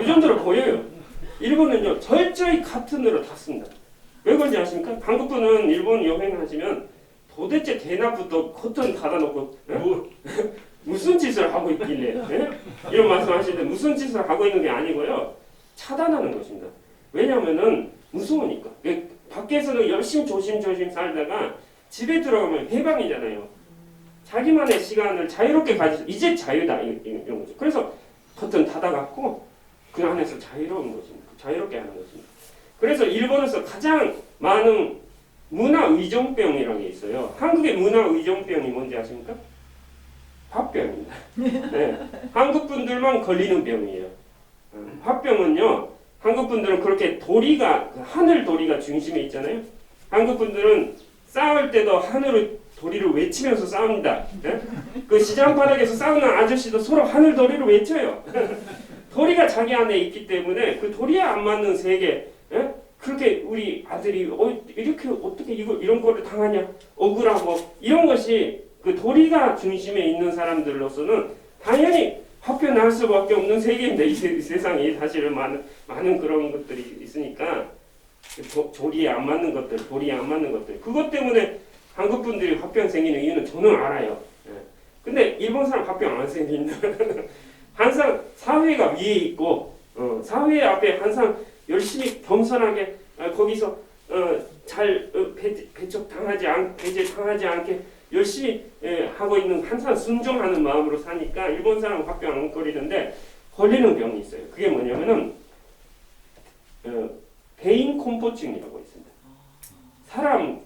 이 정도로 보여요. 일본은요 철저히 커튼으로 닫습니다. 왜 그런지 아십니까? 한국 분은 일본 여행하시면 도대체 대낮부터 커튼 닫아놓고 무슨 짓을 하고 있길래 이런 말씀하시는데 무슨 짓을 하고 있는 게 아니고요 차단하는 것입니다. 왜냐하면은 무서우니까. 밖에서는 열심히 조심 살다가 집에 들어가면 해방이잖아요. 자기만의 시간을 자유롭게 가지고 이제 자유다 이런 거죠. 그래서 커튼 닫아갖고 그 안에서 자유로운 것입니다. 자유롭게 하는 것입니다. 그래서 일본에서 가장 많은 문화의존병이라는 게 있어요. 한국의 문화의존병이 뭔지 아십니까? 화병입니다. 네. 한국 분들만 걸리는 병이에요. 화병은요, 한국 분들은 그렇게 하늘 도리가 중심에 있잖아요. 한국 분들은 싸울 때도 하늘 도리를 외치면서 싸웁니다. 네? 그 시장 바닥에서 싸우는 아저씨도 서로 하늘 도리를 외쳐요. 도리가 자기 안에 있기 때문에 그 도리에 안 맞는 세계, 예? 그렇게 우리 아들이 이렇게 어떻게 이런 거를 당하냐, 억울하고 이런 것이 그 도리가 중심에 있는 사람들로서는 당연히 화병 날 수밖에 없는 세계인데 이 세상에 사실은 많은 그런 것들이 있으니까 도리에 안 맞는 것들, 도리에 안 맞는 것들 그것 때문에 한국 분들이 화병 생기는 이유는 저는 알아요. 예. 근데 일본 사람 화병 안 생긴다. 항상 사회가 위에 있고 사회 앞에 항상 열심히 겸손하게 거기서 잘 배제 당하지 않게 열심히 하고 있는 항상 순종하는 마음으로 사니까 일본 사람은 화병 안 걸리는데 걸리는 병이 있어요. 그게 뭐냐면은 대인 공포증이라고 있습니다. 사람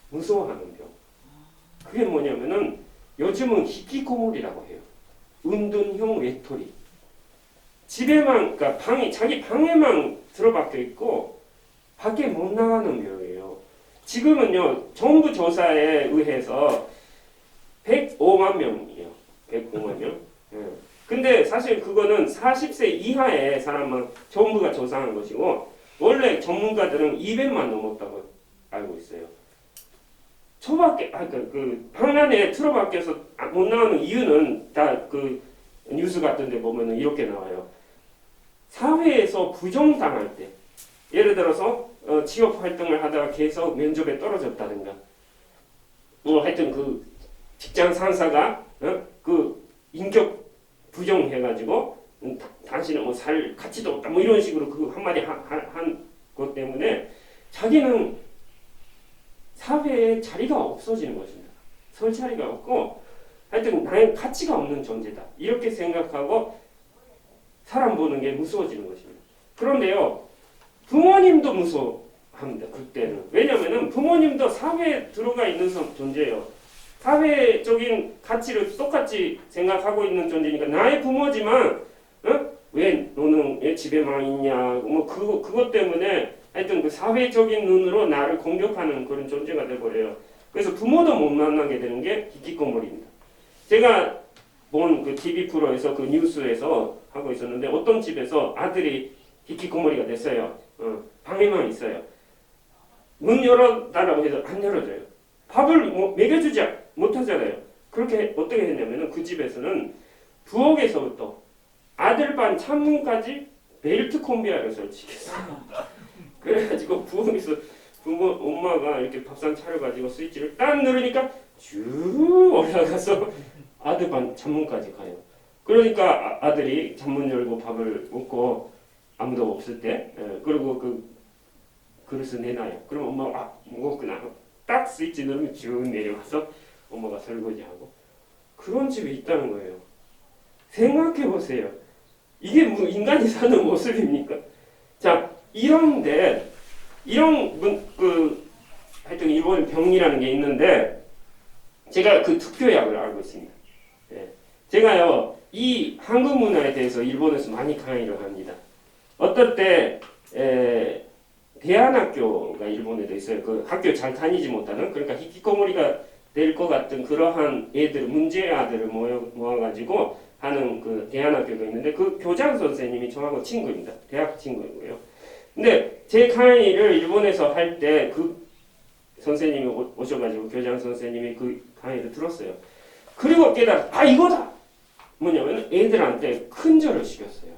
무서워하는 병. 그게 뭐냐면은 요즘은 히키코모리라고 해요. 은둔형 외톨이. 집에만, 그러니까 자기 방에만 들어박혀 있고 밖에 못 나가는 병이에요. 지금은요, 정부 조사에 의해서 105만 명이에요. 105만 명. 예. 근데 사실 그거는 40세 이하의 사람만 정부가 조사한 것이고 원래 전문가들은 200만 넘었다고 알고 있어요. 그 방 안에 틀어박혀서 못 나오는 이유는 다 그 뉴스 같은 데 보면은 이렇게 나와요. 사회에서 부정당할 때, 예를 들어서 취업 활동을 하다가 계속 면접에 떨어졌다든가, 하여튼 그 직장 상사가 그 인격 부정해가지고 당신은 뭐 살 가치도 없다 뭐 이런 식으로 그 한마디 한 것 때문에 자기는 사회에 자리가 없어지는 것입니다. 설 자리가 없고 하여튼 나의 가치가 없는 존재다 이렇게 생각하고 사람 보는 게 무서워지는 것입니다. 그런데요, 부모님도 무서워합니다. 그때는. 왜냐면은 부모님도 사회에 들어가 있는 존재예요. 사회적인 가치를 똑같이 생각하고 있는 존재니까 나의 부모지만 왜 너는 왜 집에만 있냐 뭐 그것 때문에 하여튼 그 사회적인 눈으로 나를 공격하는 그런 존재가 돼버려요. 그래서 부모도 못 만나게 되는 게 히키코모리입니다. 제가 본 그 TV 프로에서 그 뉴스에서 하고 있었는데 어떤 집에서 아들이 히키코모리가 됐어요. 방에만 있어요. 문 열어달라고 해서 안 열어줘요. 밥을 뭐 먹여주지 못하잖아요. 그렇게 어떻게 했냐면은 그 집에서는 부엌에서부터 아들 반 창문까지 벨트 콤비아를 설치했어요. 그래가지고 부엌에서 엄마가 이렇게 밥상 차려가지고 스위치를 딱 누르니까 쭉 올라가서 아들 반 창문까지 가요. 그러니까 아들이 창문 열고 밥을 먹고 아무도 없을 때, 그리고 그 그릇을 내놔요. 그럼 엄마가 먹었구나. 딱 스위치 누르면 쭉 내려가서 엄마가 설거지하고 그런 집이 있다는 거예요. 생각해 보세요. 이게 뭐 인간이 사는 모습입니까? 자, 이런데 이런 하여튼 일본 병이라는 게 있는데 제가 그 특효약을 알고 있습니다. 제가요 이 한국 문화에 대해서 일본에서 많이 강의를 합니다. 어떨 때 대안학교가 일본에도 있어요. 그 학교 잘 다니지 못하는 그러니까 히키코모리가 될 것 같은 그러한 애들 문제 아들을 모아가지고 하는 그 대안학교가 있는데 그 교장 선생님이 저하고 친구입니다. 대학 친구이고요. 근데 제 강의를 일본에서 할 때 그 선생님이 오셔가지고 교장 선생님이 그 강의를 들었어요. 그리고 깨달아 이거다. 뭐냐면 애들한테 큰절을 시켰어요.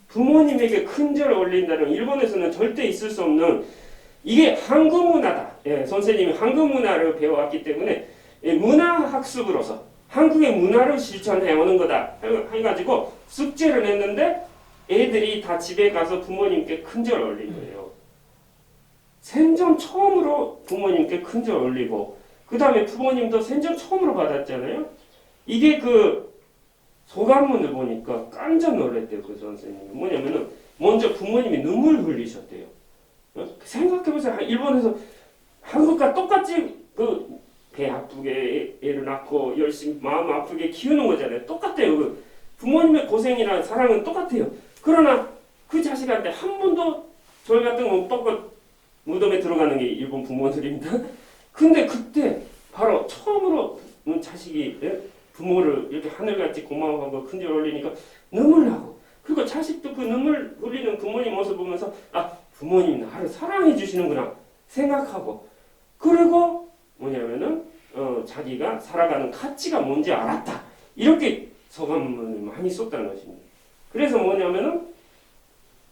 부모님에게 큰절을 올린다는 일본에서는 절대 있을 수 없는 이게 한국 문화다. 선생님이 한국 문화를 배워왔기 때문에 문화학습으로서 한국의 문화를 실천해 오는 거다 해가지고 숙제를 냈는데 애들이 다 집에 가서 부모님께 큰절 올린 거예요. 생전 처음으로 부모님께 큰절 올리고 그 다음에 부모님도 생전 처음으로 받았잖아요. 이게 그 소감문을 보니까 깜짝 놀랐대요. 그 선생님이. 뭐냐면은 먼저 부모님이 눈물 흘리셨대요. 생각해보세요. 일본에서 한국과 똑같이 그 배 아프게 애를 낳고 열심히 마음 아프게 키우는 거잖아요. 똑같아요. 그 부모님의 고생이나 사랑은 똑같아요. 그러나 그 자식한테 한 번도 저희 같은 거 못 받고 무덤에 들어가는 게 일본 부모들입니다. 근데 그때 바로 처음으로 자식이 부모를 이렇게 하늘같이 고마워하고 큰절 올리니까 눈물 나고 그리고 자식도 그 눈물 흘리는 부모님 모습 보면서 부모님 나를 사랑해 주시는구나 생각하고 그리고 뭐냐면은 자기가 살아가는 가치가 뭔지 알았다 이렇게 소감을 많이 썼다는 것입니다. 그래서 뭐냐면은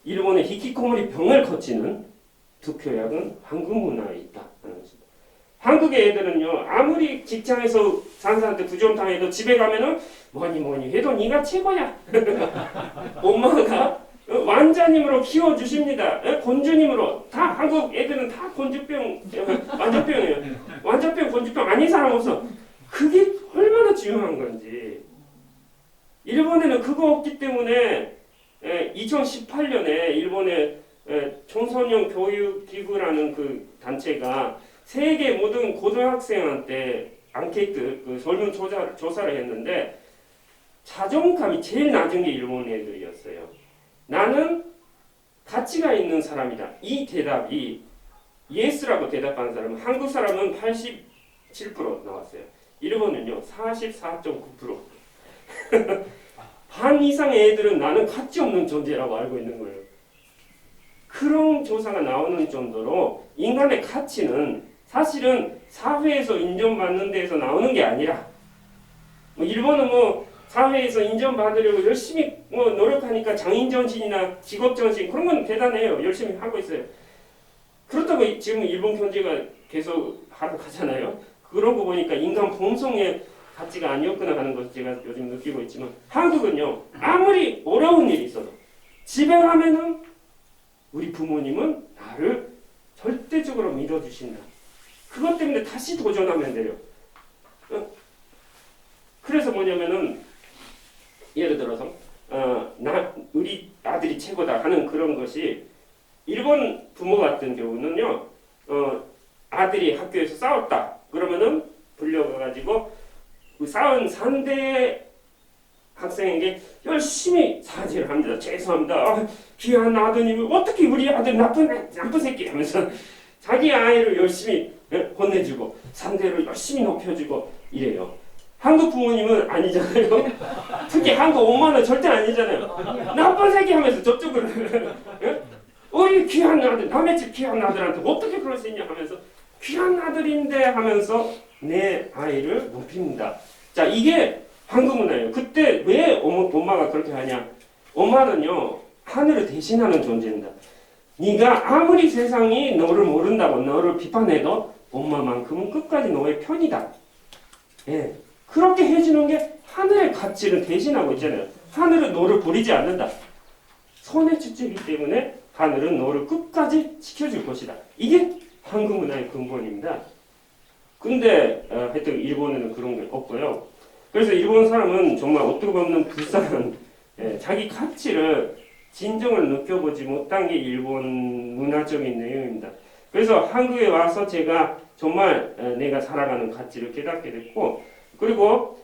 일본의 히키코모리 병을 고치는 특효약은 한국 문화에 있다는 것입니다. 한국의 애들은요 아무리 직장에서 상사한테 부정당해도 집에 가면은 뭐니 해도 네가 최고야. 엄마가 완자님으로 키워주십니다. 곤주님으로 다 한국 애들은 다 곤주병 완자병이에요. 완자병 곤주병 아닌 사람 없어. 그게 얼마나 중요한 건지. 일본에는 그거 없기 때문에 2018년에 일본의 청소년 교육기구라는 그 단체가 세계 모든 고등학생한테 앙케이트 그 설문 조사를 했는데 자존감이 제일 낮은 게 일본 애들이었어요. 나는 가치가 있는 사람이다. 이 대답이 예스라고 대답한 사람은 한국 사람은 87% 나왔어요. 일본은요 44.9%. 반 이상의 애들은 나는 가치 없는 존재라고 알고 있는 거예요. 그런 조사가 나오는 정도로 인간의 가치는 사실은 사회에서 인정받는 데에서 나오는 게 아니라 일본은 사회에서 인정받으려고 열심히 노력하니까 장인정신이나 직업정신 그런 건 대단해요. 열심히 하고 있어요. 그렇다고 지금 일본 경제가 계속 하락하잖아요. 그런 거 보니까 인간 본성의 가치가 아니었구나 하는 것을 제가 요즘 느끼고 있지만 한국은요 아무리 어려운 일이 있어도 집에 가면은 우리 부모님은 나를 절대적으로 믿어주신다. 그것 때문에 다시 도전하면 돼요. 그래서 뭐냐면은 예를 들어서 우리 아들이 최고다 하는 그런 것이 일본 부모 같은 경우는요, 아들이 학교에서 싸웠다. 그러면은 불려가가지고 그 싸운 상대 학생에게 열심히 사죄를 합니다. 죄송합니다. 귀한 아드님을 어떻게 우리 아들 나쁜 새끼 하면서 자기 아이를 열심히 혼내주고 상대를 열심히 높여주고 이래요. 한국 부모님은 아니잖아요. 특히 한국 엄마는 절대 아니잖아요. 나쁜 새끼 하면서 저쪽으로 우리 귀한 아들, 남의 집 귀한 아들한테 어떻게 그럴 수 있냐 하면서 귀한 아들인데 하면서 내 아이를 높입니다. 자, 이게 한국 문화예요. 그때 왜 엄마가 그렇게 하냐? 엄마는요, 하늘을 대신하는 존재입니다. 네가 아무리 세상이 너를 모른다고 너를 비판해도 엄마만큼은 끝까지 너의 편이다. 예, 그렇게 해주는 게 하늘의 가치를 대신하고 있잖아요. 하늘은 너를 버리지 않는다. 선의 주체이기 때문에 하늘은 너를 끝까지 지켜줄 것이다. 이게 한국 문화의 근본입니다. 근데 하여튼 일본에는 그런 게 없고요. 그래서 일본 사람은 정말 어떻게 보면 불쌍한 자기 가치를 진정을 느껴보지 못한 게 일본 문화적인 내용입니다. 그래서 한국에 와서 제가 정말 내가 살아가는 가치를 깨닫게 됐고, 그리고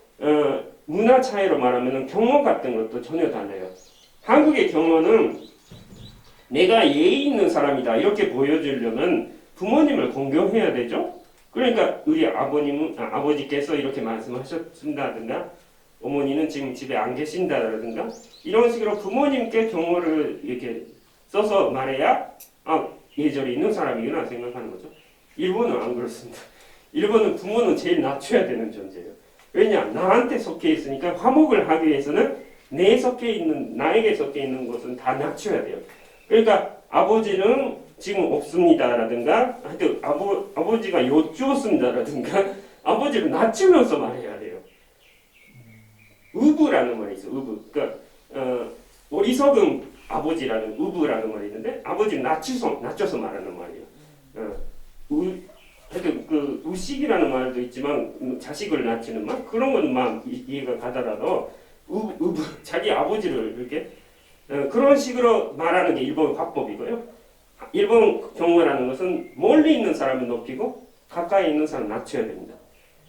문화 차이로 말하면 경험 같은 것도 전혀 달라요. 한국의 경험은 내가 예의 있는 사람이다 이렇게 보여주려면 부모님을 공경해야 되죠. 그러니까 우리 아버지께서 이렇게 말씀하셨다든가 어머니는 지금 집에 안 계신다든가 이런 식으로 부모님께 경호를 이렇게 써서 말해야 예절이 있는 사람이구나 생각하는 거죠. 일본은 안 그렇습니다. 일본은 부모는 제일 낮춰야 되는 존재예요. 왜냐? 나한테 속해 있으니까 화목을 하기 위해서는 나에게 속해 있는 것은 다 낮춰야 돼요. 그러니까 아버지는 지금 없습니다라든가 하여튼 아버지가 여쭈었습니다라든가 아버지를 낮추면서 말해야 돼요. 우부라는 말이 있어요. 우부. 그러니까 어리석은 아버지라는 우부라는 말이 있는데 아버지를 낮춰서 말하는 말이에요. 하여튼 그 우식이라는 말도 있지만 자식을 낮추는 말 그런 건 막 이해가 가더라도 우부 자기 아버지를 이렇게 그런 식으로 말하는 게 일본 화법이고요. 일본 경우라는 것은 멀리 있는 사람을 높이고 가까이 있는 사람을 낮춰야 됩니다.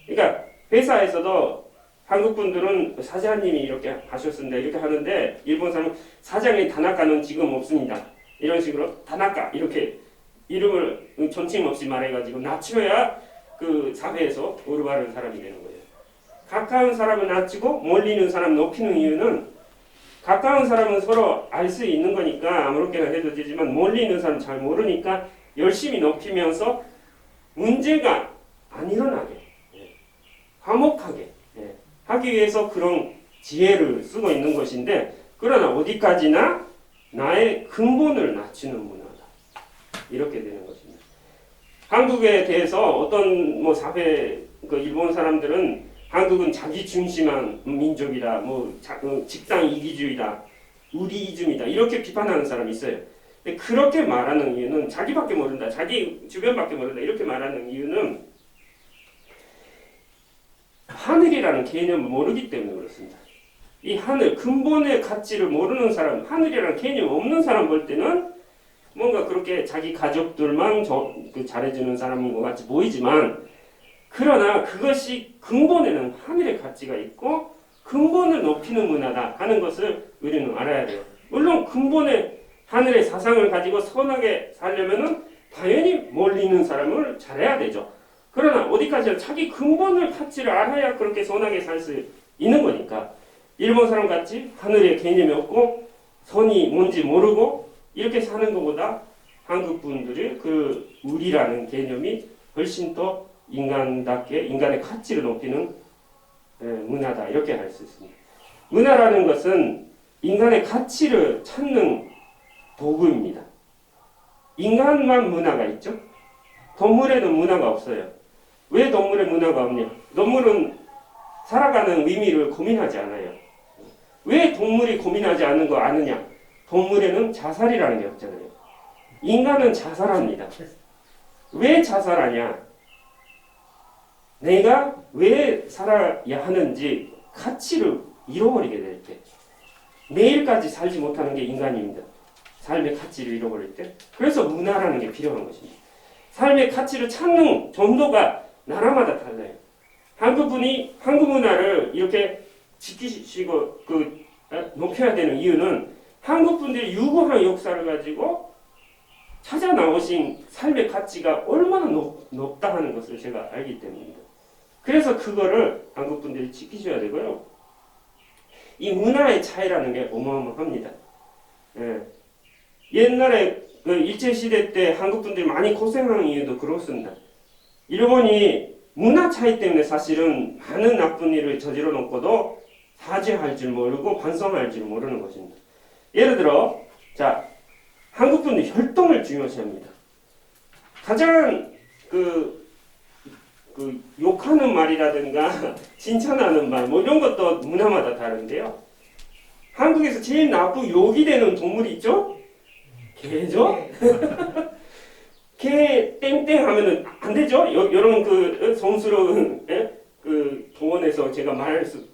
그러니까 회사에서도 한국 분들은 사장님이 이렇게 하셨습니다. 이렇게 하는데 일본 사람은 사장의 다나카는 지금 없습니다. 이런 식으로 다나카 이렇게 이름을 존칭 없이 말해가지고 낮춰야 그 사회에서 오르바른 사람이 되는 거예요. 가까운 사람을 낮추고 멀리 있는 사람을 높이는 이유는 가까운 사람은 서로 알 수 있는 거니까 아무렇게나 해도 되지만 멀리 있는 사람은 잘 모르니까 열심히 높이면서 문제가 안 일어나게 화목하게 하기 위해서 그런 지혜를 쓰고 있는 것인데 그러나 어디까지나 나의 근본을 낮추는 문화다. 이렇게 되는 것입니다. 한국에 대해서 어떤 사회 일본 사람들은 한국은 자기 중심한 민족이다, 집단 이기주의다, 우리이즘이다 이렇게 비판하는 사람이 있어요. 근데 그렇게 말하는 이유는 자기밖에 모른다, 자기 주변밖에 모른다 이렇게 말하는 이유는 하늘이라는 개념을 모르기 때문에 그렇습니다. 이 하늘 근본의 가치를 모르는 사람, 하늘이라는 개념 없는 사람 볼 때는 뭔가 그렇게 자기 가족들만 잘해주는 사람인 것 같이 보이지만. 그러나 그것이 근본에는 하늘의 가치가 있고 근본을 높이는 문화다 하는 것을 우리는 알아야 돼요. 물론 근본의 하늘의 사상을 가지고 선하게 살려면은 당연히 멀리 있는 사람을 잘해야 되죠. 그러나 어디까지나 자기 근본을 가치를 알아야 그렇게 선하게 살 수 있는 거니까 일본 사람 같이 하늘의 개념이 없고 선이 뭔지 모르고 이렇게 사는 것보다 한국 분들이 그 우리라는 개념이 훨씬 더 인간답게 인간의 가치를 높이는 문화다 이렇게 할 수 있습니다. 문화라는 것은 인간의 가치를 찾는 도구입니다. 인간만 문화가 있죠. 동물에는 문화가 없어요. 왜 동물의 문화가 없냐? 동물은 살아가는 의미를 고민하지 않아요. 왜 동물이 고민하지 않는 거 아느냐? 동물에는 자살이라는 게 없잖아요. 인간은 자살합니다. 왜 자살하냐? 내가 왜 살아야 하는지 가치를 잃어버리게 될 때 내일까지 살지 못하는 게 인간입니다. 삶의 가치를 잃어버릴 때. 그래서 문화라는 게 필요한 것입니다. 삶의 가치를 찾는 정도가 나라마다 달라요. 한국분이 한국 문화를 이렇게 지키시고 높여야 되는 이유는 한국 분들이 유구한 역사를 가지고 찾아 나오신 삶의 가치가 얼마나 높다 하는 것을 제가 알기 때문입니다. 그래서 그거를 한국 분들이 지키셔야 되고요. 이 문화의 차이라는 게 어마어마합니다. 예. 옛날에 그 일제시대 때 한국 분들이 많이 고생하는 이유도 그렇습니다. 일본이 문화 차이 때문에 사실은 많은 나쁜 일을 저질러 놓고도 사죄할 줄 모르고 반성할 줄 모르는 것입니다. 예를 들어, 자, 한국 분들 혈통을 중요시합니다. 가장 욕하는 말이라든가 칭찬하는 말, 뭐 이런 것도 문화마다 다른데요. 한국에서 제일 나쁘고 욕이 되는 동물이 있죠? 개죠? 개 땡땡 하면은 안 되죠? 이런 그 성스러운 그 동원에서 제가 말씀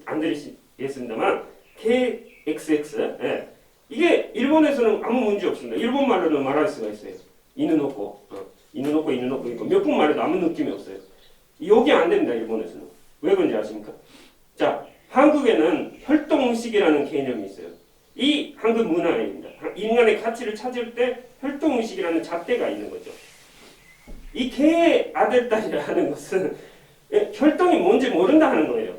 안 드리겠습니다만 개 XX 이게 일본에서는 아무 문제 없습니다. 일본 말로는 말할 수가 있어요. 이누노코 이누노코 이거 몇 번 말해도 아무 느낌이 없어요. 욕이 안 됩니다. 일본에서는. 왜 그런지 아십니까? 자, 한국에는 혈통의식이라는 개념이 있어요. 이 한국 문화입니다. 인간의 가치를 찾을 때 혈통의식이라는 잣대가 있는 거죠. 이 개의 아들, 딸이라는 것은 혈통이 뭔지 모른다는 거예요.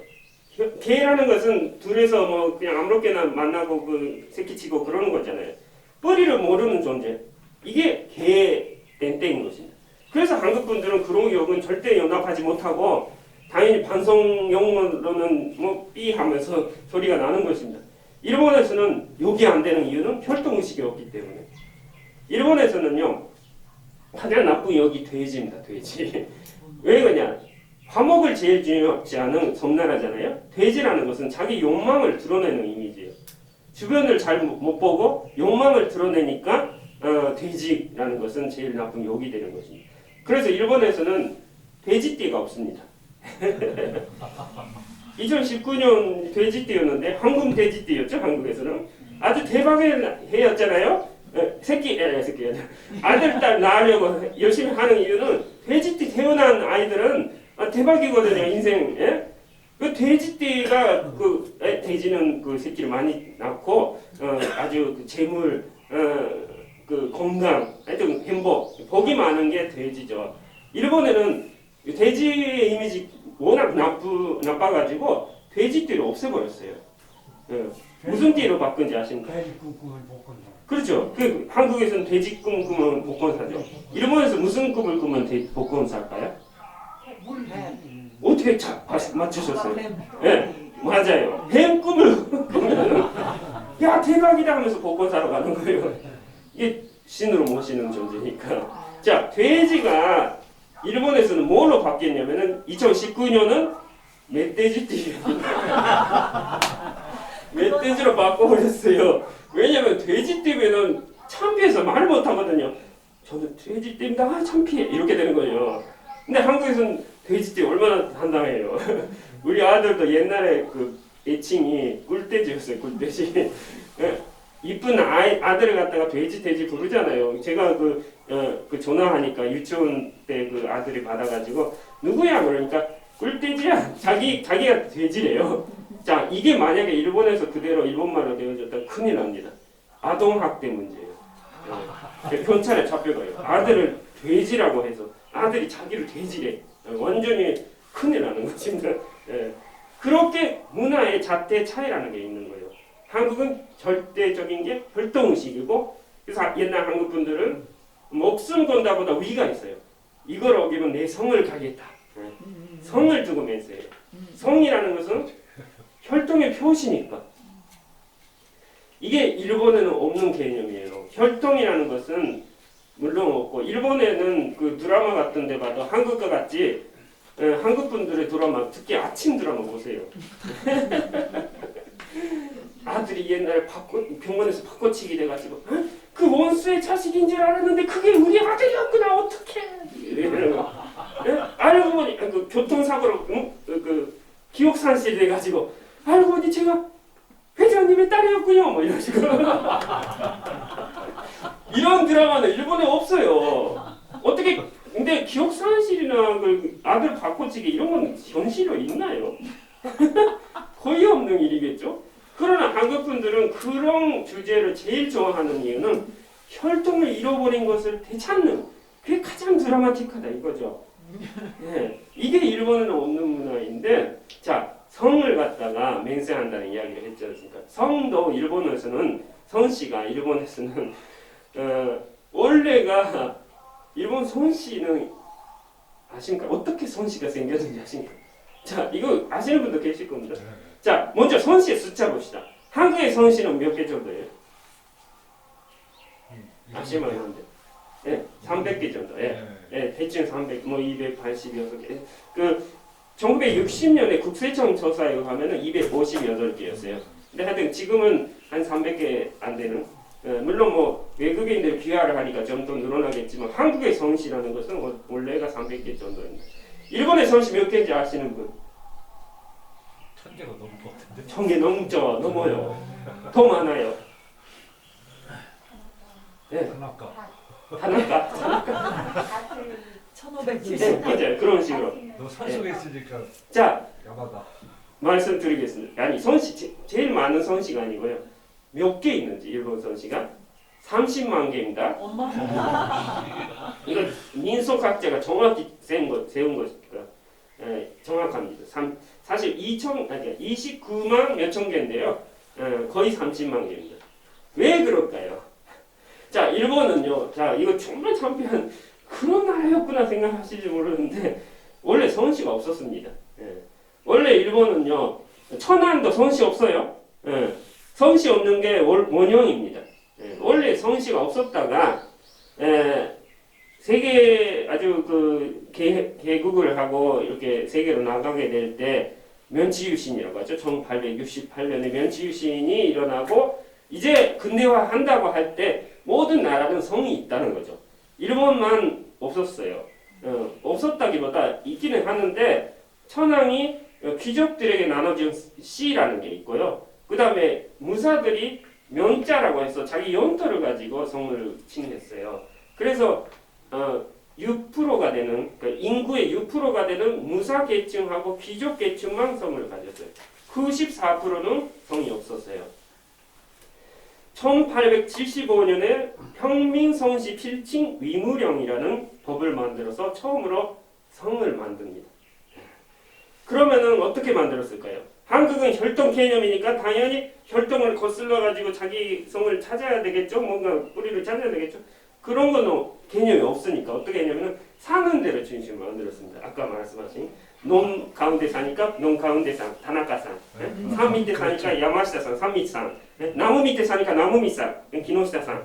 개라는 것은 둘에서 뭐 그냥 아무렇게나 만나고 그 새끼치고 그러는 거잖아요. 뿌리를 모르는 존재. 이게 개 땡땡인 것입니다. 그래서 한국 분들은 그런 욕은 절대 용납하지 못하고 당연히 반성용으로는 뭐 삐 하면서 소리가 나는 것입니다. 일본에서는 욕이 안 되는 이유는 혈통의식이 없기 때문에. 일본에서는요 가장 나쁜 욕이 돼지입니다. 돼지. 왜 그러냐? 화목을 제일 중요하지 않은 섬나라잖아요. 돼지라는 것은 자기 욕망을 드러내는 이미지예요. 주변을 잘 못 보고 욕망을 드러내니까 돼지라는 것은 제일 나쁜 욕이 되는 것입니다. 그래서 일본에서는 돼지띠가 없습니다. 2019년 돼지띠였는데 황금 돼지띠였죠. 한국에서는 아주 대박의 해였잖아요. 새끼 아들 딸 낳으려고 열심히 하는 이유는 돼지띠 태어난 아이들은 대박이거든요. 인생. 그 돼지띠가 돼지는 그 새끼를 많이 낳고 아주 그 재물 그 건강 하여튼 행복 복이 많은 게 돼지죠. 일본에는 돼지의 이미지 워낙 나빠가지고 돼지띠를 없애버렸어요. 무슨 띠로 바꾼지 아십니까? 돼지 꿈꾸면 복권사. 그렇죠. 그 한국에서는 돼지 꿈 꾸면 복권사죠. 일본에서 무슨 꿈을 꾸면 복권사일까요? 어떻게 맞추셨어요? 네, 맞아요. 뱀 꿈을 꾸면 야 대박이다 하면서 복권사러 가는 거예요. 이게 신으로 모시는 존재니까. 자, 돼지가 일본에서는 뭘로 바뀌었냐면은 2019년은 멧돼지띠예요. 멧돼지로 바꿔버렸어요. 왜냐면 돼지띠면은 창피해서 말 못하거든요. 저는 돼지띠입니다. 창피해. 이렇게 되는 거예요. 근데 한국에서는 돼지띠 얼마나 당당해요. 우리 아들도 옛날에 그 애칭이 꿀돼지였어요. 꿀돼지. 이쁜 아들을 갖다가 돼지 부르잖아요. 제가 그 전화하니까 유치원 때 그 아들이 받아가지고 누구야 그러니까 꿀돼지야. 자기가 돼지래요. 자, 이게 만약에 일본에서 그대로 일본말로 되어졌다면 큰일 납니다. 아동학대 문제예요. 경찰에 잡혀가요. 아들을 돼지라고 해서 아들이 자기를 돼지래. 완전히 큰일 나는 것입니다. 그렇게 문화의 잣대 차이라는 게 있는 거예요. 한국은 절대적인 게 혈통의식이고, 그래서 옛날 한국 분들은 목숨 건다보다 위가 있어요. 이걸 어기면 내 성을 가겠다. 성을 두고 맹세해요. 성이라는 것은 혈통의 표시니까. 이게 일본에는 없는 개념이에요. 혈통이라는 것은 물론 없고, 일본에는 그 드라마 같은 데 봐도 한국과 같이 한국 분들의 드라마, 특히 아침 드라마 보세요. 아들이 옛날에 병원에서 바꿔치기 돼가지고 그 원수의 자식인 줄 알았는데 그게 우리 아들이었구나. 어떡해. 알고 보니 그 교통사고로 그 기억산실 돼가지고 알고 보니 제가 회장님의 딸이었군요. 뭐 이런 식으로. 이런 드라마는 일본에 없어요. 어떻게 근데 기억상실이나 그 아들 바꿔치기 이런 건 현실로 있나요? 거의 없는 일이겠죠. 그러나 한국 분들은 그런 주제를 제일 좋아하는 이유는 혈통을 잃어버린 것을 되찾는 그게 가장 드라마틱하다 이거죠. 네, 이게 일본에는 없는 문화인데 자 성을 갖다가 맹세한다는 이야기를 했지 않습니까? 성도 일본에서는 성씨가 일본에서는 원래가 일본 성씨는 아십니까? 어떻게 성씨가 생겼는지 아십니까? 자 이거 아시는 분도 계실 겁니다. 자 먼저 성씨의 숫자 봅시다. 한국의 성씨는 몇 개 정도예요? 아실만한데? 예, 300개 정도. 예, 대충 300, 뭐 286개. 그 1960년에 국세청 조사에 가면은 258개였어요. 근데 하여튼 지금은 한 300개 안 되는. 물론 뭐 외국인들 귀화를 하니까 좀 더 늘어나겠지만 한국의 성씨라는 것은 원래가 300개 정도입니다. 일본의 성씨 몇 개인지 아시는 분? 1000개가 넘을 것 같은데. 1000개 넘죠. 넘어요. 더 많아요. 네. 하나까. 하나까? 1570. 네, 맞아요. 그런 식으로. 너 산속에 있으니까 자, 야마다. 말씀드리겠습니다. 아니 성씨 제일 많은 성씨가 아니고요. 몇 개 있는지 일본 성씨가 30만 개입니다. 엄마. 이거 민속학자가 정확히 세운 것이니까 정확합니다. 사실 29만 몇천 개인데요. 거의 30만 개입니다. 왜 그럴까요? 자 일본은요. 자 이거 정말 창피한 그런 나라였구나 생각하실지 모르는데 원래 성씨가 없었습니다. 원래 일본은요. 천안도 성씨 없어요. 성씨 없는 게 원형입니다. 원래 성씨가 없었다가 세계 아주 그 개국을 하고 이렇게 세계로 나가게 될 때 면치유신이라고 하죠. 1868년에 면치유신이 일어나고 이제 근대화 한다고 할 때 모든 나라는 성이 있다는 거죠. 일본만 없었어요. 없었다기보다 있기는 하는데 천황이 귀족들에게 나눠준 씨라는 게 있고요. 그 다음에 무사들이 명자라고 해서 자기 영토를 가지고 성을 칭했어요. 그래서 6%가 되는 그러니까 인구의 6%가 되는 무사 계층하고 귀족 계층만 성을 가졌어요. 94%는 성이 없었어요. 1875년에 평민성씨 필칭 위무령이라는 법을 만들어서 처음으로 성을 만듭니다. 그러면은 어떻게 만들었을까요? 한국은 혈통 개념이니까 당연히 혈통을 거슬러 가지고 자기 성을 찾아야 되겠죠. 뭔가 뿌리를 찾아야 되겠죠. 그런 거는 개념이 없으니까 어떻게 했냐면은 사는 데를 중심으로 만들었습니다. 아까 말씀하신 논 가운데 사니까 논 가운데 산, 다나카산. 산 밑에 사니까 야마시타산, 산밑산. 나무 밑에 사니까 나무 밑산, 기노시타산.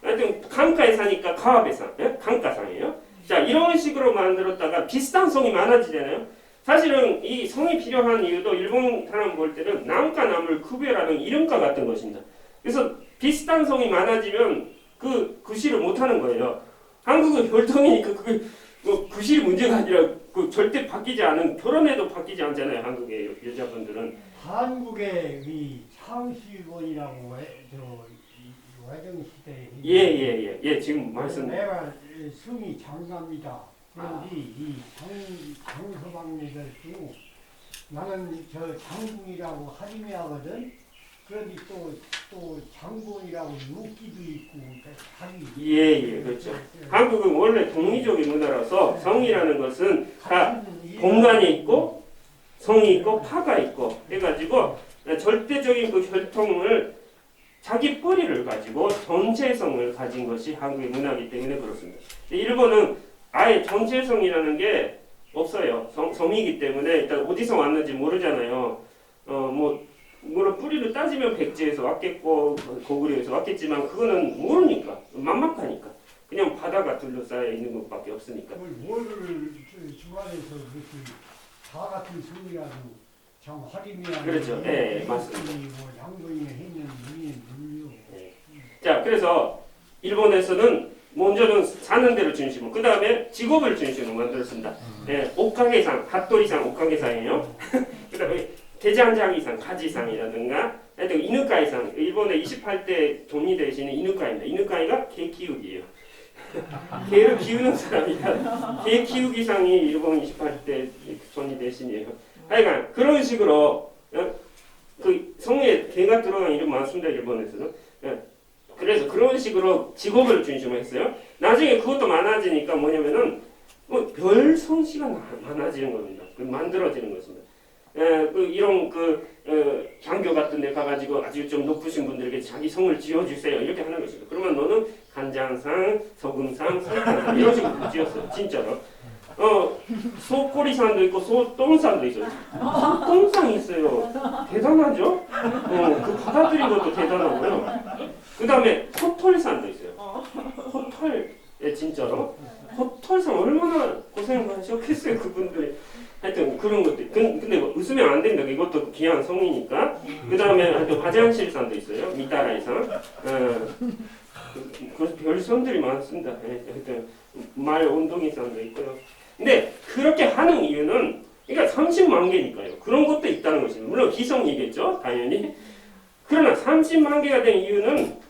하여튼 강가에 사니까 가와베산, 강가산이에요. 자 이런 식으로 만들었다가 비슷한 성이 많아지잖아요. 사실은 이 성이 필요한 이유도 일본 사람 볼 때는 남과 남을 구별하는 이름과 같은 것입니다. 그래서 비슷한 성이 많아지면 그 구실을 못하는 거예요. 한국은 혈통이니까 그게 뭐 구실이 문제가 아니라 그 절대 바뀌지 않은 결혼해도 바뀌지 않잖아요. 한국의 여자분들은. 한국의 이 상시본이라고 외정 시대에 예 지금 말씀. 내가 성이 장갑니다. 그런데 이 장서방님들 중 나는 저 장군이라고 하림이 하거든. 그런데 또 장본이라고 육기도 있고 자기. 예 그렇죠. 한국은 원래 동리적인 문화라서 성이라는 것은 다 공간이 있고 성이 있고 파가 있고 해가지고 절대적인 그 혈통을 자기 뿌리를 가지고 전체성을 가진 것이 한국의 문화이기 때문에 그렇습니다. 일본은 아예 전체성이라는 게 없어요. 성이기 때문에 일단 어디서 왔는지 모르잖아요. 물론 뿌리를 따지면 백제에서 왔겠고 고구려에서 왔겠지만 그거는 모르니까 만막하니까 그냥 바다가 둘러싸여 있는 것밖에 없으니까. 뭐를 주관해서 그렇게 다 같은 성이라도 참 화림이야. 그렇죠. 예, 맞습니다. 뭐 양분이 했는 우리는 물려. 자 그래서 일본에서는 먼저는 사는 데를 중심으로 그 다음에 직업을 중심으로 만들었습니다. 오카게상, 핫도리상 오카게상이에요. 그 다음에 대장장이상, 가지상이라든가 하여튼 이누카이상, 일본의 28대 돈이 되시는 이누카이입니다. 이누카이가 개 키우기예요. 개를 키우는 사람이라 개 키우기상이 일본 28대 돈이 대신이에요. 하여간 그런 식으로 그 성에 개가 들어간 이름 많습니다. 일본에서는. 그래서 그런 식으로 직업을 중심으로 했어요. 나중에 그것도 많아지니까 뭐냐면은 별 성씨가 많아지는 겁니다. 만들어지는 것입니다. 이런 장교 같은 데 가가지고 아주 좀 높으신 분들에게 자기 성을 지어주세요. 이렇게 하는 것입니다. 그러면 너는 간장상, 소금상, 설탕상 이런 식으로 지었어요. 진짜로. 소꼬리상도 있고 소똥상도 있어요. 소똥상이 있어요. 대단하죠? 그 받아들인 것도 대단하고요. 그 다음에 호털상도 있어요. 호털, 진짜로. 호털상 얼마나 고생하셨겠어요, 그분들이. 하여튼 그런 것들. 근데 웃으면 안 됩니다. 이것도 귀한 성이니까. 그 다음에 하여튼 화장실상도 있어요. 미타라이상. 그래서 별 성들이 많습니다. 하여튼 말 엉덩이상도 있고요. 근데 그렇게 하는 이유는 그러니까 30만 개니까요. 그런 것도 있다는 것입니다. 물론 기성이겠죠, 당연히. 그러나 30만 개가 된 이유는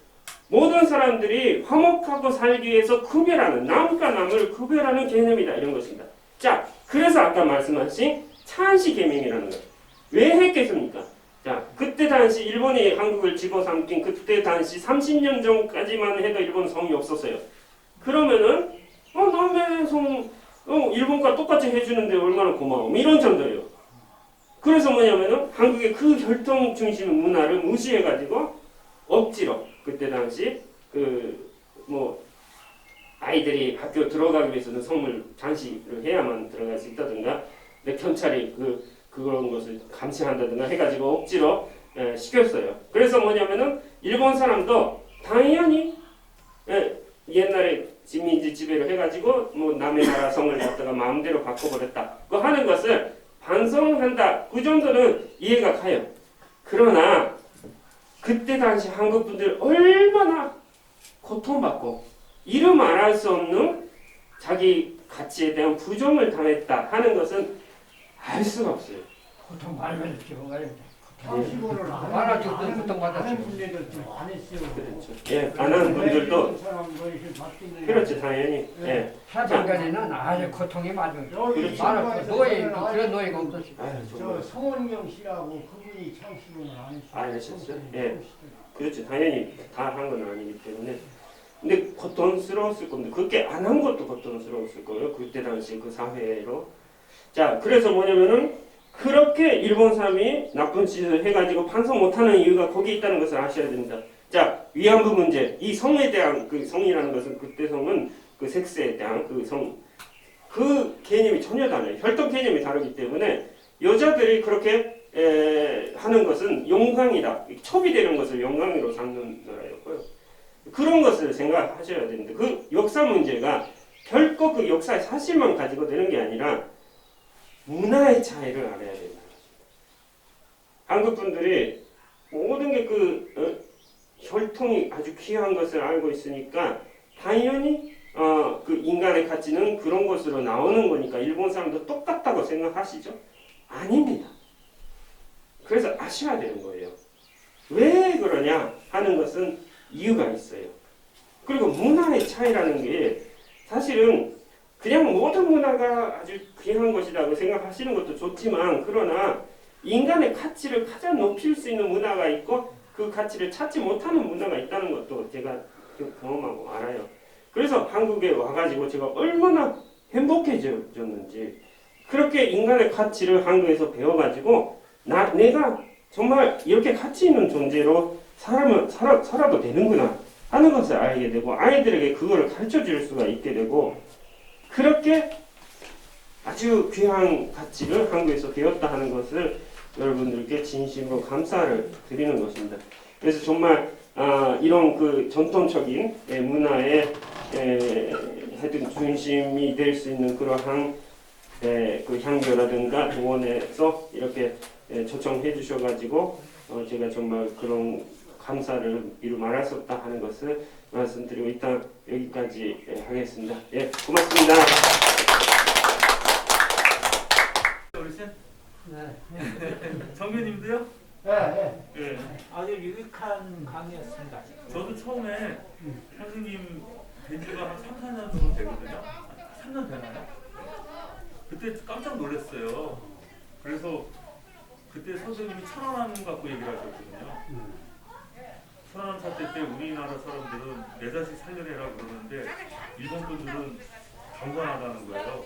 모든 사람들이 화목하고 살기 위해서 구별하는, 남과 남을 구별하는 개념이다, 이런 것입니다. 자, 그래서 아까 말씀하신 찬시 계명이라는 거예요. 왜 했겠습니까? 자, 그때 당시 일본이 한국을 집어삼킨 그때 당시 30년 전까지만 해도 일본 성이 없었어요. 그러면은 남의 성 일본과 똑같이 해주는데 얼마나 고마워, 이런 정도예요. 그래서 뭐냐면은 한국의 그 혈통 중심 문화를 무시해가지고 억지로 그때 당시 아이들이 학교 들어가기 위해서는 성을 장식을 해야만 들어갈 수 있다든가, 경찰이 그런 것을 감시한다든가 해가지고 억지로 시켰어요. 그래서 뭐냐면은 일본 사람도 당연히 옛날에 식민지 지배를 해가지고 남의 나라 성을 갖다가 마음대로 바꿔버렸다, 그 하는 것을 반성한다, 그 정도는 이해가 가요. 그러나 그때 당시 한국 분들 얼마나 고통받고 이름 말할 수 없는 자기 가치에 대한 부정을 당했다 하는 것은 알 수가 없어요. 보통 말만 기억나요. 방식으로는 말아주고 고통받았어요. 하는 분들도 안 했어요. 그렇죠. 예, 안 하는 분들도 그렇죠, 당연히. 예. 사방간에는 아주 고통이 많아요. 여기 말아 그런 노예가 없었어요. 아유, 저 정말. 성원경 씨라고 그분이 창시군을 안 했어요. 안 하셨어요? 예. 그렇죠, 당연히 다 한 건 아니기 때문에. 근데 고통스러웠을 건데 그렇게 안 한 것도 고통스러웠을 거예요. 그때 당시 그 사회로. 자, 그래서 뭐냐면은 그렇게 일본 사람이 나쁜 짓을 해가지고 반성 못하는 이유가 거기 있다는 것을 아셔야 됩니다. 자, 위안부 문제. 이 성에 대한 그 성이라는 것은 그때 성은 그 섹스에 대한 그 성, 그 개념이 전혀 달라요. 혈통 개념이 다르기 때문에 여자들이 그렇게 하는 것은 영광이다. 첩이되는 것을 영광으로 삼는 나라였고요. 그런 것을 생각하셔야 되는데 그 역사 문제가 결코 그 역사의 사실만 가지고 되는 게 아니라 문화의 차이를 알아야 된다. 한국 분들이 모든 게 혈통이 아주 귀한 것을 알고 있으니까 당연히 그 인간의 가치는 그런 것으로 나오는 거니까 일본 사람도 똑같다고 생각하시죠? 아닙니다. 그래서 아셔야 되는 거예요. 왜 그러냐 하는 것은 이유가 있어요. 그리고 문화의 차이라는 게 사실은 그냥 모든 문화가 아주 귀한 것이라고 생각하시는 것도 좋지만, 그러나 인간의 가치를 가장 높일 수 있는 문화가 있고 그 가치를 찾지 못하는 문화가 있다는 것도 제가 경험하고 알아요. 그래서 한국에 와가지고 제가 얼마나 행복해졌는지, 그렇게 인간의 가치를 한국에서 배워가지고 내가 정말 이렇게 가치 있는 존재로 살아도 되는구나 하는 것을 알게 되고, 아이들에게 그거를 가르쳐 줄 수가 있게 되고, 그렇게 아주 귀한 가치를 한국에서 배웠다 하는 것을 여러분들께 진심으로 감사를 드리는 것입니다. 그래서 정말 이런 그 전통적인 문화의 하여튼 중심이 될 수 있는 그러한 그 향교라든가 동원에서 이렇게 초청해 주셔가지고 제가 정말 그런 감사를 이루 말할 수 없다 하는 것을 말씀드리고 일단 여기까지 하겠습니다. 예, 고맙습니다. 둘, 셋. 네. 정교님도요? 네. 예. 아주 유익한 강의였습니다. 저도 처음에 선생님 된 지가 한 3, 4년 정도 되거든요. 3년 되나요? 그때 깜짝 놀랐어요. 그래서 그때 선생님이 1,000원 갖고 얘기를 하셨거든요. 1,000원 샀을 때 우리나라 사람들은 내 자식 살려내라 그러는데 일본 분들은 경건하다는 거예요.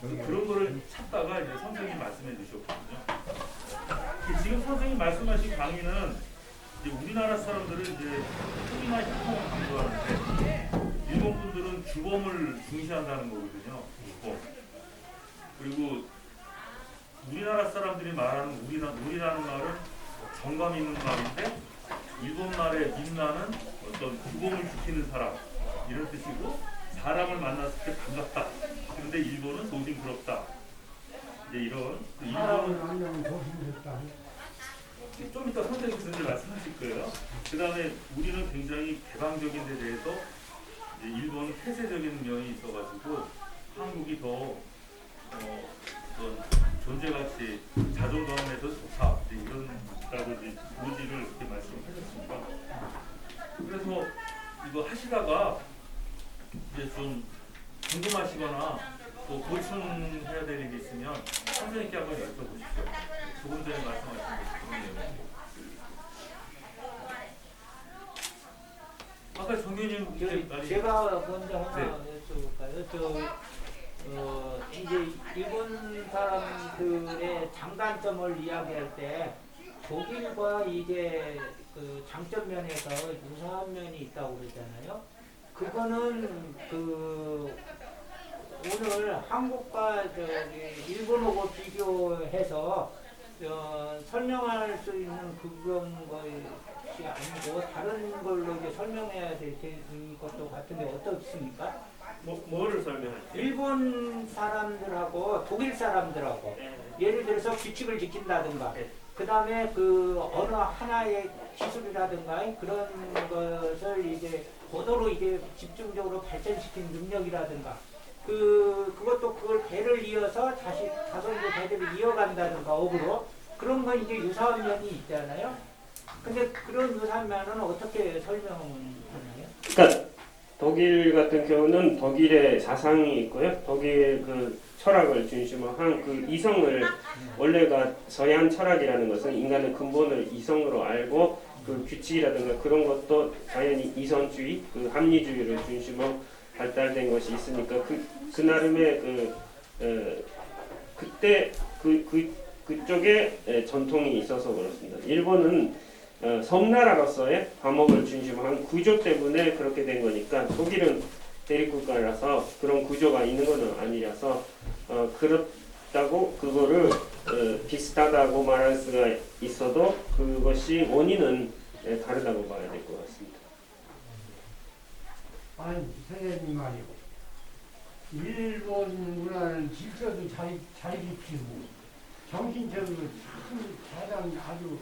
그래서 그런 거를 찾다가 이제 선생님이 말씀해 주셨거든요. 지금 선생님 말씀하신 강의는 이제 우리나라 사람들은 이제 소리나 형통을 강조하는데 일본 분들은 주범을 중시한다는 거거든요. 주범. 그리고 우리나라 사람들이 말하는 우리라는 말은 정감 있는 말인데 일본 말의 민나는 어떤 주범을 지키는 사람 이런 뜻이고 사람을 만났을 때 반갑다. 그런데 일본은 조심스럽다. 이제 이런 사람을 일본은 만나면 조심스럽다. 좀 이따 선생님께서 이제 말씀하실 거예요. 그 다음에 우리는 굉장히 개방적인 데 대해서 이제 일본은 폐쇄적인 면이 있어가지고 한국이 더 어떤 존재가치, 자존감에서 좋다. 이제 이런 라고 이제 고지를 이렇게 말씀하셨습니다. 그래서 이거 하시다가 이제 좀 궁금하시거나 또 보충해야 될 일이 있으면 선생님께 한번 여쭤보십시오. 조금 전에 말씀하신 그런 내용. 아까 정교님 제가 먼저 하나 네. 여쭤볼까요? 이제 일본 사람들의 장단점을 이야기할 때 독일과 이제 그 장점 면에서 유사한 면이 있다고 그러잖아요. 그거는 그 오늘 한국과 일본하고 비교해서 설명할 수 있는 그런 것이 아니고 다른 걸로 이제 설명해야 될 것도 같은데 어떻습니까? 뭐를 설명할까요? 일본 사람들하고 독일 사람들하고 예를 들어서 규칙을 지킨다든가 그 다음에 그 어느 하나의 기술이라든가 그런 것을 이제 고도로 이제 집중적으로 발전시킨 능력이라든가 그것도 그걸 배를 이어서 다시 다섯째 배를 이어간다든가 업으로 그런 건 이제 유사한 면이 있잖아요. 근데 그런 유사한 면은 어떻게 설명하나요? 그러니까 독일 같은 경우는 독일의 사상이 있고요. 독일 그 철학을 중심으로 한 그 이성을 원래가 서양 철학이라는 것은 인간의 근본을 이성으로 알고 그 규칙이라든가 그런 것도 당연히 이성주의, 그 합리주의를 중심으로 발달된 것이 있으니까 그 나름의 그때 그쪽에 전통이 있어서 그렇습니다. 일본은 섬나라로서의 과목을 중심으로 한 구조 때문에 그렇게 된 거니까 독일은 대립국가라서 그런 구조가 있는 것은 아니라서 그렇다고 그거를 비슷하다고 말할 수가 있어도 그것이 원인은 다르다고 봐야 될 것 같습니다. 아니 선생님 말이고 일본 문화는 질서도 잘 지키고 정신적으로 참 가장 아주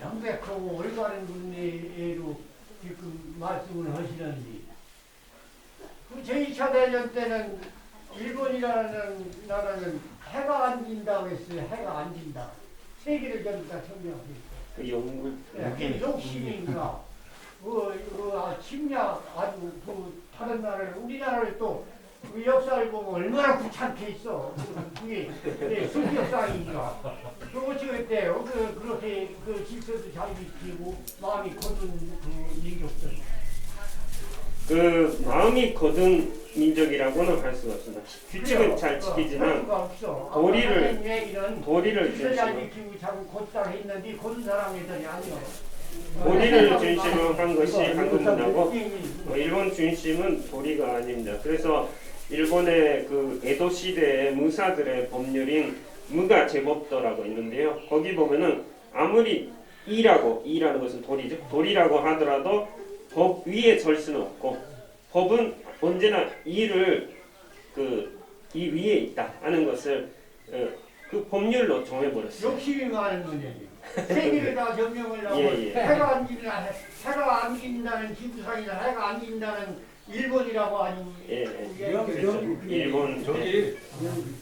명백하고 올바른 분야로 지금 말씀을 하시는데 그 제2차 대전 때는 일본이라는 나라는 해가 안 진다고 했어요. 해가 안 진다. 세계를 전부 다 점령하고 있어요. 그 영국 욕심인가 침략 아주 다른 나라를 우리나라를 또 그 역사를 보면 얼마나 귀찮게 있어. 그게 순역상이니까. 그것이 어때요? 그렇게 그 질서도 잘 지키고 마음이 거둔 그 민족들. 그 마음이 거둔 민족이라고는 할 수가 없습니다. 규칙은 잘 지키지만 도리를 잘 중심으로 지키고 자꾸 곧잘 했는데 거둔 사람들이 아니요. 도리를 중심으로 한 것이 한국 문화고 일본 중심은 도리가 아닙니다. 그래서 일본의 그 에도 시대의 무사들의 법률인 무가 제법도라고 있는데요. 거기 보면은 아무리 이라는 것은 도리죠. 도리라고 하더라도 법 위에 설 수는 없고 법은 언제나 이를 이 위에 있다 하는 것을 그 법률로 정해버렸어요. 욕심이 많은 문제지. 세계를 다 점령을 하고 예. 해가 안 진다는 지구상이나 해가 안 진다는 일본이라고 아니 예, 그렇죠. 일본 저기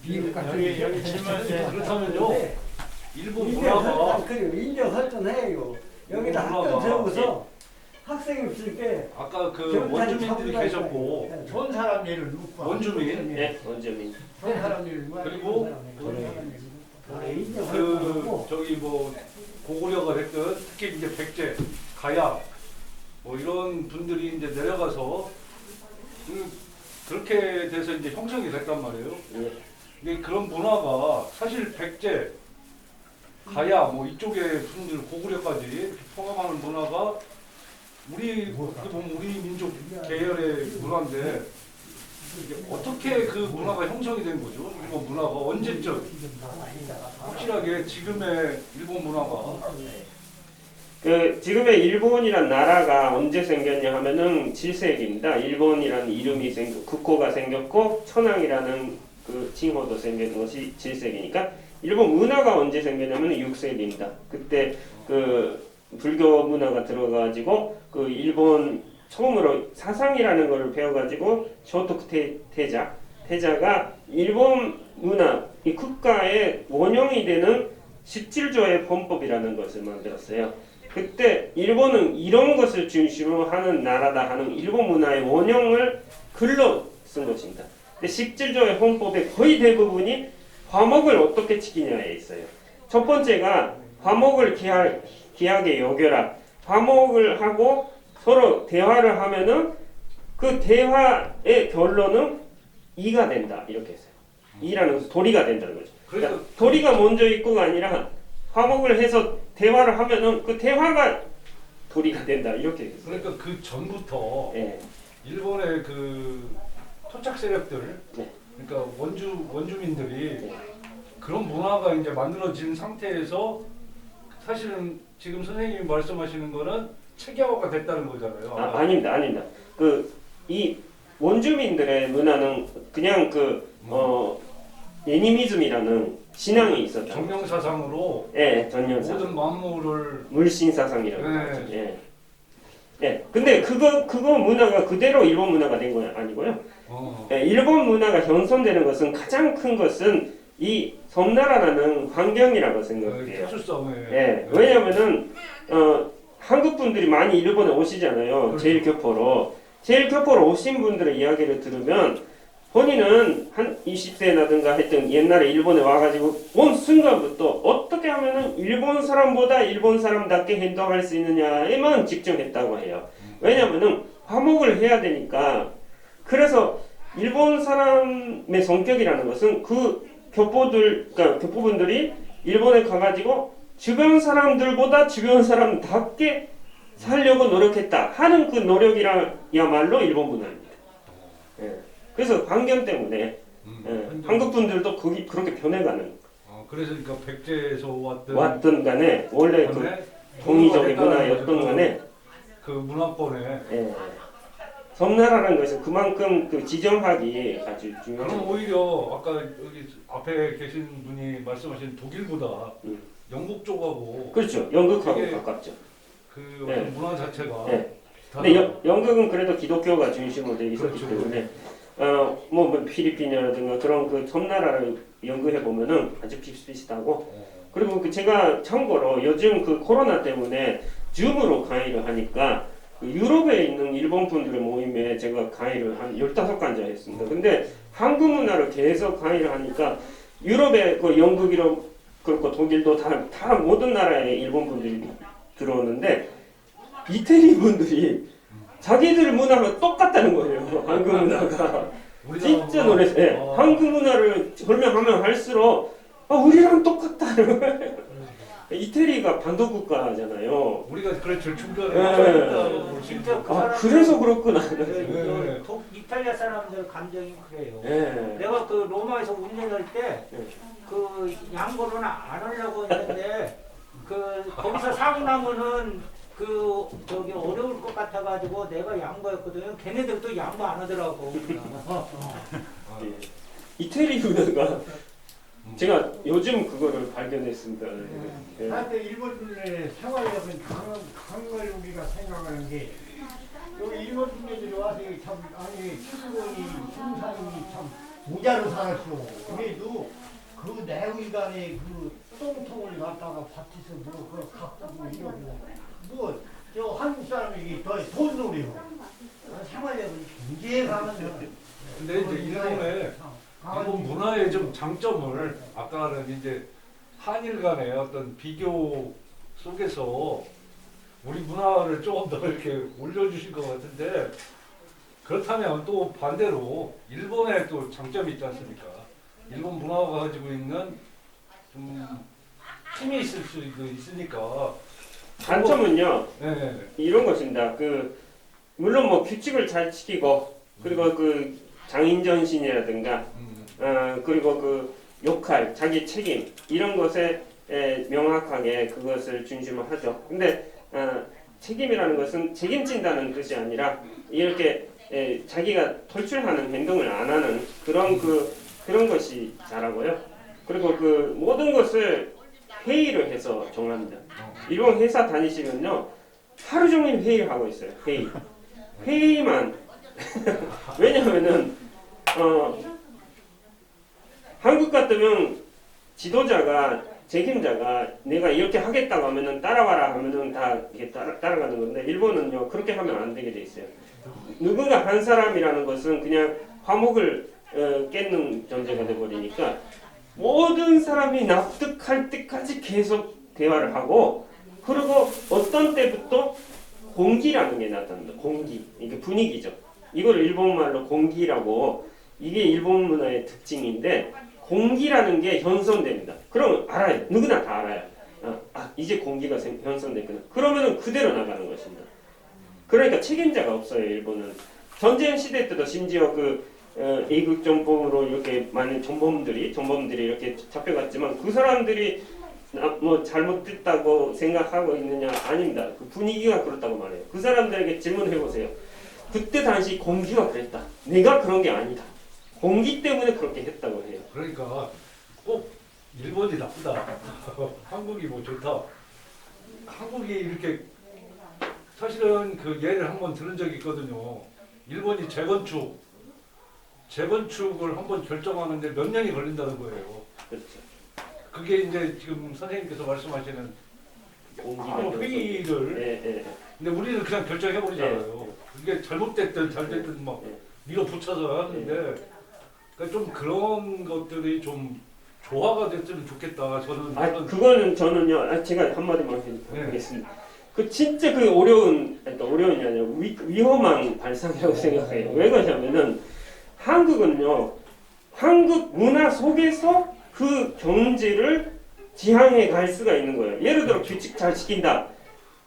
미국 같은 여기 질문 그렇다면요. 일본 인정 문화가 설정, 그리고 인정 설정해요. 여기다 학교 문화가 세우고서 학생이 없을 때 아까 그 경찰이 원주민들이 잡고 계셨고 다니고. 좋은 사람 예를 누구 봐. 원주민 예, 원주민. 좋은 사람 예를 누가 그리고 인정 그 설정하고 저기 뭐 고구려가 됐든 특히 이제 백제, 가야 뭐 이런 분들이 이제 내려가서 그렇게 돼서 이제 형성이 됐단 말이에요. 예. 근데 그런 문화가 사실 백제, 가야 뭐 이쪽의 분들 고구려까지 포함하는 문화가 우리 어떻게 보면 우리 민족 계열의 문화인데 이게 어떻게 그 문화가 형성이 된 거죠? 일본 문화가 언제적 확실하게 지금의 일본 문화가 그 지금의 일본이란 나라가 언제 생겼냐 하면은 7세기입니다. 일본이라는 이름이 국호가 생겼고 천황이라는 그 칭호도 생긴 것이 7세기니까 일본 문화가 언제 생겼냐면 6세기입니다. 그때 그 불교 문화가 들어가지고 그 일본 처음으로 사상이라는 것을 배워가지고 쇼토쿠 태자가 일본 문화 이 국가의 원형이 되는 17조의 헌법이라는 것을 만들었어요. 그때 일본은 이런 것을 중심으로 하는 나라다 하는 일본 문화의 원형을 글로 쓴 것입니다. 근데 17조의 헌법의 거의 대부분이 화목을 어떻게 지키냐에 있어요. 첫 번째가 화목을 귀하게 여겨라. 화목을 하고 서로 대화를 하면은 그 대화의 결론은 이가 된다. 이렇게 했어요. 이라는 것은 도리가 된다는 거죠. 그러니까 도리가 먼저 있고가 아니라 화목을 해서 대화를 하면은 그 대화가 도리가 된다. 이렇게 했어요. 그러니까 그 전부터 예. 일본의 그 토착 세력들 네. 그러니까 원주민들이 네. 그런 문화가 이제 만들어진 상태에서 사실은 지금 선생님이 말씀하시는 거는 체계화가 됐다는 거잖아요. 아닙니다. 그 이 원주민들의 문화는 그냥 애니미즘이라는 신앙이 있었다. 정령사상으로 예, 전념사. 모든 만물을 물신사상이라고 네. 하죠. 예. 예. 근데 그거 문화가 그대로 일본 문화가 된 건 아니고요. 예, 일본 문화가 현선되는 것은 가장 큰 것은 이 섬나라라는 환경이라고 생각해요. 특수성에 예. 왜냐면은 한국 분들이 많이 일본에 오시잖아요. 그렇죠. 제일교포로 오신 분들의 이야기를 들으면 본인은 한 20세나든가 하여튼 옛날에 일본에 와가지고 온 순간부터 어떻게 하면은 일본 사람보다 일본 사람답게 행동할 수 있느냐에만 집중했다고 해요. 왜냐면은 화목을 해야 되니까. 그래서 일본 사람의 성격이라는 것은 그 그러니까 교포분들이 일본에 가가지고 주변 사람들보다 주변 사람답게 살려고 노력했다 하는 그 노력이야말로 일본 문화입니다. 예. 그래서 환경 때문에 한국 분들도 그렇게 변해가는. 그래서 그러니까 백제에서 왔던 간에 원래 그 동의적인 문화였던 간에 그 문화권에 예. 섬나라라는 것은 그만큼 그 지정학이 아주 그럼 중요해요. 오히려 아까 여기 앞에 계신 분이 말씀하신 독일보다 영국 쪽하고 그렇죠. 영국하고 되게 가깝죠. 그 네. 어떤 문화 자체가 네. 비슷하다. 근데 영국은 그래도 기독교가 중심으로 되어 있었기 그렇죠. 때문에 뭐 필리핀이라든가 그런 그 섬나라를 연구해 보면은 아주 비슷비슷하고 그리고 그 제가 참고로 요즘 그 코로나 때문에 줌으로 강의를 하니까 그 유럽에 있는 일본 분들의 모임에 제가 강의를 한 15간자 했습니다. 근데 한국 문화를 계속 강의를 하니까 유럽의 그 영국이로 그렇고 독일도 다 모든 나라의 일본 분들이 들어오는데 이태리 분들이 자기들 문화가 똑같다는 거예요. 한국 문화가. 진짜 놀랐어요. 네. 한국 문화를 설명하면 할수록 우리랑 똑같다는 거예요. 이태리가 반도 국가잖아요. 우리가 그래 제일 중간에 네. 진짜 그래서 그렇구나. 네. 이탈리아 사람들 감정이 그래요. 네. 내가 그 로마에서 운전할 때 네. 그 양보는 안 하려고 했는데 그 거기서 사고 나면은 그 저기 어려울 것 같아가지고 내가 양보했거든요. 걔네들도 양보 안 하더라고. 예. 이태리 문화가 제가 요즘 그거를 발견했습니다. 예. 나한테 일본의 생활력은 강한 걸 우리가 생각하는 게 여기 일본 분들이 와서 여기 참 아니 친구들이 중사님이 참 부자로 살았어. 그래도 그 내의간에 그 똥통을 갖다가 밭에서 뭐 그걸 갖고 뭐 이러고 뭐저 한국 사람이 더돈 노리고 생활력이 굉장히 강한데. 근데 이제 일본 문화의 좀 장점을 아까는 이제 한일 간의 어떤 비교 속에서 우리 문화를 조금 더 이렇게 올려주신 것 같은데, 그렇다면 또 반대로 일본의 또 장점이 있지 않습니까? 일본 문화가 가지고 있는 좀 힘이 있을 수도 있으니까. 단점은요 네. 이런 것입니다. 그 물론 뭐 규칙을 잘 지키고 그리고 그 장인전신이라든가 그리고 그 역할, 자기 책임 이런 것에 명확하게 그것을 중심을 하죠. 근데 책임이라는 것은 책임진다는 뜻이 아니라 이렇게 자기가 탈출하는 행동을 안 하는 그런 것이 잘하고요. 그리고 그 모든 것을 회의를 해서 정합니다. 일본 회사 다니시면요 하루 종일 회의를 하고 있어요. 회의만 왜냐하면은 한국 같으면 지도자가 책임자가 내가 이렇게 하겠다고 하면은 따라와라 하면은 다 이렇게 따라가는 건데, 일본은요 그렇게 하면 안 되게 돼 있어요. 누군가 한 사람이라는 것은 그냥 화목을 깨는 존재가 돼 버리니까 모든 사람이 납득할 때까지 계속 대화를 하고, 그리고 어떤 때부터 공기라는 게 나타납니다. 공기, 이게 분위기죠. 이걸 일본 말로 공기라고, 이게 일본 문화의 특징인데 공기라는 게 현선됩니다. 그럼 알아요. 누구나 다 알아요. 이제 공기가 현선됐구나. 그러면은 그대로 나가는 것입니다. 그러니까 책임자가 없어요. 일본은 전쟁 시대 때도 심지어 그 A국 정봉으로 이렇게 많은 전범들이 이렇게 잡혀갔지만 그 사람들이 뭐 잘못됐다고 생각하고 있느냐? 아닙니다. 그 분위기가 그렇다고 말해요. 그 사람들에게 질문해 보세요. 그때 당시 공기가 그랬다. 내가 그런 게 아니다. 공기 때문에 그렇게 했다고 해요. 그러니까 꼭 일본이 나쁘다, 한국이 뭐 좋다. 한국이 이렇게 사실은 그 예를 한번 들은 적이 있거든요. 일본이 재건축을 한번 결정하는데 몇 년이 걸린다는 거예요. 그렇죠. 그게 이제 지금 선생님께서 말씀하시는 회의를. 근데 우리는 그냥 결정해 버리잖아요. 이게 잘못됐든 잘 됐든 막 밀어붙여서 하는데, 그러니까 좀 그런 것들이 좀 조화가 됐으면 좋겠다. 그거는 저는요. 제가 한마디만 하겠습니다. 그 진짜 그 어려운이 아니라 위험한 발상이라고 생각해요. 왜 그러냐면은 한국은요, 한국 문화 속에서 그 경제를 지향해 갈 수가 있는 거예요. 예를 들어 규칙 잘 지킨다.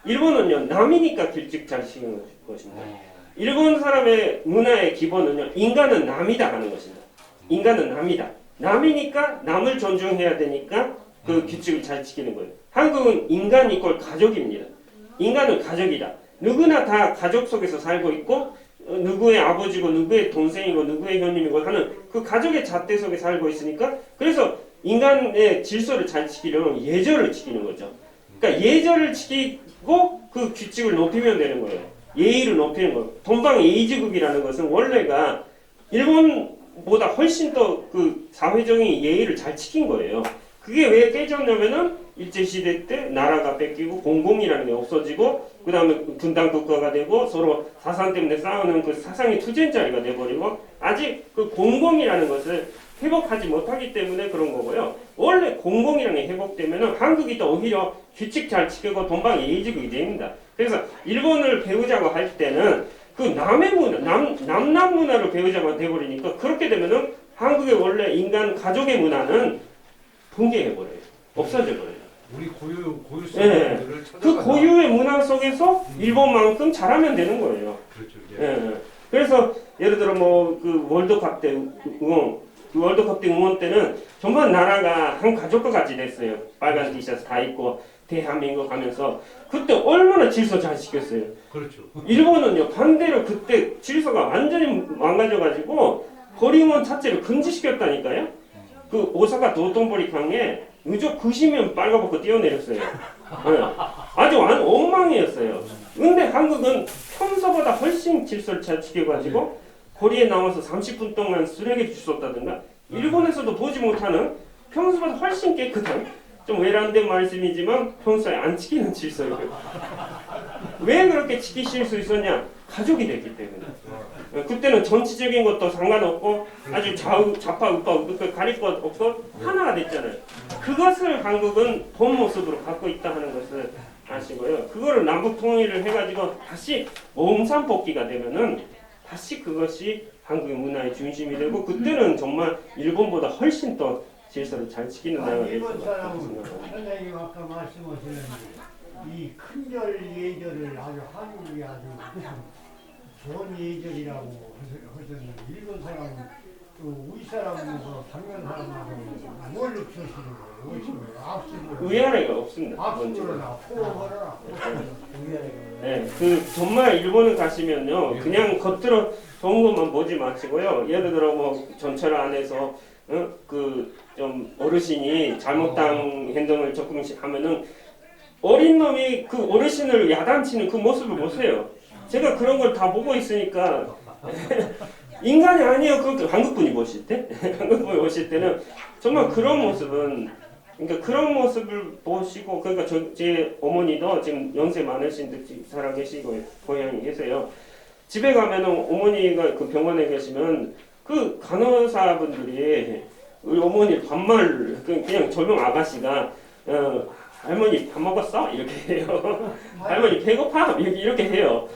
일본은요 남이니까 규칙 잘 지키는 것입니다. 일본 사람의 문화의 기본은요 인간은 남이다 하는 것입니다. 인간은 남이다. 남이니까 남을 존중해야 되니까 그 규칙을 잘 지키는 거예요. 한국은 인간 이꼴 가족입니다. 인간은 가족이다. 누구나 다 가족 속에서 살고 있고 누구의 아버지고 누구의 동생이고 누구의 형님이고 하는 그 가족의 잣대 속에 살고 있으니까, 그래서 인간의 질서를 잘 지키려면 예절을 지키는 거죠. 그러니까 예절을 지키고 그 규칙을 높이면 되는 거예요. 예의를 높이는 거예요. 동방예의지국이라는 것은 원래가 일본보다 훨씬 더 그 사회적인 예의를 잘 지킨 거예요. 그게 왜 깨졌냐면은 일제시대 때 나라가 뺏기고 공공이라는 게 없어지고, 그 다음에 분단국가가 되고 서로 사상 때문에 싸우는 그 사상의 투쟁자리가 돼버리고, 아직 그 공공이라는 것을 회복하지 못하기 때문에 그런 거고요. 원래 공공이라는 게 회복되면은 한국이 또 오히려 규칙 잘 지키고 동방예의지국이 됩니다. 그래서 일본을 배우자고 할 때는 그 남의 문화, 남남 문화를 배우자고 돼버리니까, 그렇게 되면은 한국의 원래 인간 가족의 문화는 붕괴해버려요. 없어져버려요. 우리 고유 사람들을 찾아가자. 그 고유의 문화 속에서 일본만큼 잘하면 되는 거예요. 그렇죠. 그래서 예를 들어 뭐 그 월드컵 때 응원 때는 정말 나라가 한 가족과 같이 됐어요. 빨간 티셔츠 다 입고 대한민국 하면서 그때 얼마나 질서 잘 지켰어요. 그렇죠. 일본은요 반대로 그때 질서가 완전히 망가져가지고 거리응원 자체를 금지시켰다니까요. 그 오사카 도톤보리 강에 의족 90명 빨가벗고 뛰어내렸어요. 아주 엉망이었어요. 근데 한국은 평소보다 훨씬 질서를 잘 지켜가지고 거리에 나와서 30분 동안 쓰레기 주웠다든가 일본에서도 보지 못하는 평소보다 훨씬 깨끗한 좀 외람된 말씀이지만 평소에 안 지키는 질서예요. 왜 그렇게 지키실 수 있었냐? 가족이 됐기 때문에. 그때는 정치적인 것도 상관없고 아주 좌파 우파 가릴 것 없고 하나가 됐잖아요. 그것을 한국은 본 모습으로 갖고 있다 하는 것을 아시고요. 그거를 남북 통일을 해가지고 다시 옹산뽑기가 되면은 다시 그것이 한국의 문화의 중심이 되고 그때는 정말 일본보다 훨씬 더 질서를 잘 지키는 나라가 될 것 일본 같다고 사람은 생각합니다. 선생님 아까 말씀하시는 이 큰절 예절을 아주 한국이 아주 좋은 예절이라고 하셨는데 일본 사람은 또 우리 사람하고 당면 사람하고 뭘 흡수시는 거예요? 앞으로 의아래가 없습니다. 앞으로나 포함하라. 네, 그 정말 일본에 가시면요, 그냥 겉으로 좋은 것만 보지 마시고요. 예를 들어 뭐 전철 안에서 그 좀 어르신이 잘못한 행동을 조금씩 하면은 어린 놈이 그 어르신을 야단치는 그 모습을 보세요. 제가 그런 걸 다 보고 있으니까 인간이 아니에요. 그 한국 분이 보실 때, 한국 분이 보실 때는 정말 그런 모습은. 그러니까 그런 모습을 보시고 그러니까 제 어머니도 지금 연세 많으신 듯 살아계시고 고향에 계세요. 집에 가면은 어머니가 그 병원에 계시면 그 간호사분들이 우리 어머니 반말 그냥 젊은 아가씨가 할머니 밥 먹었어? 이렇게 해요. 할머니 배고파? 이렇게 해요.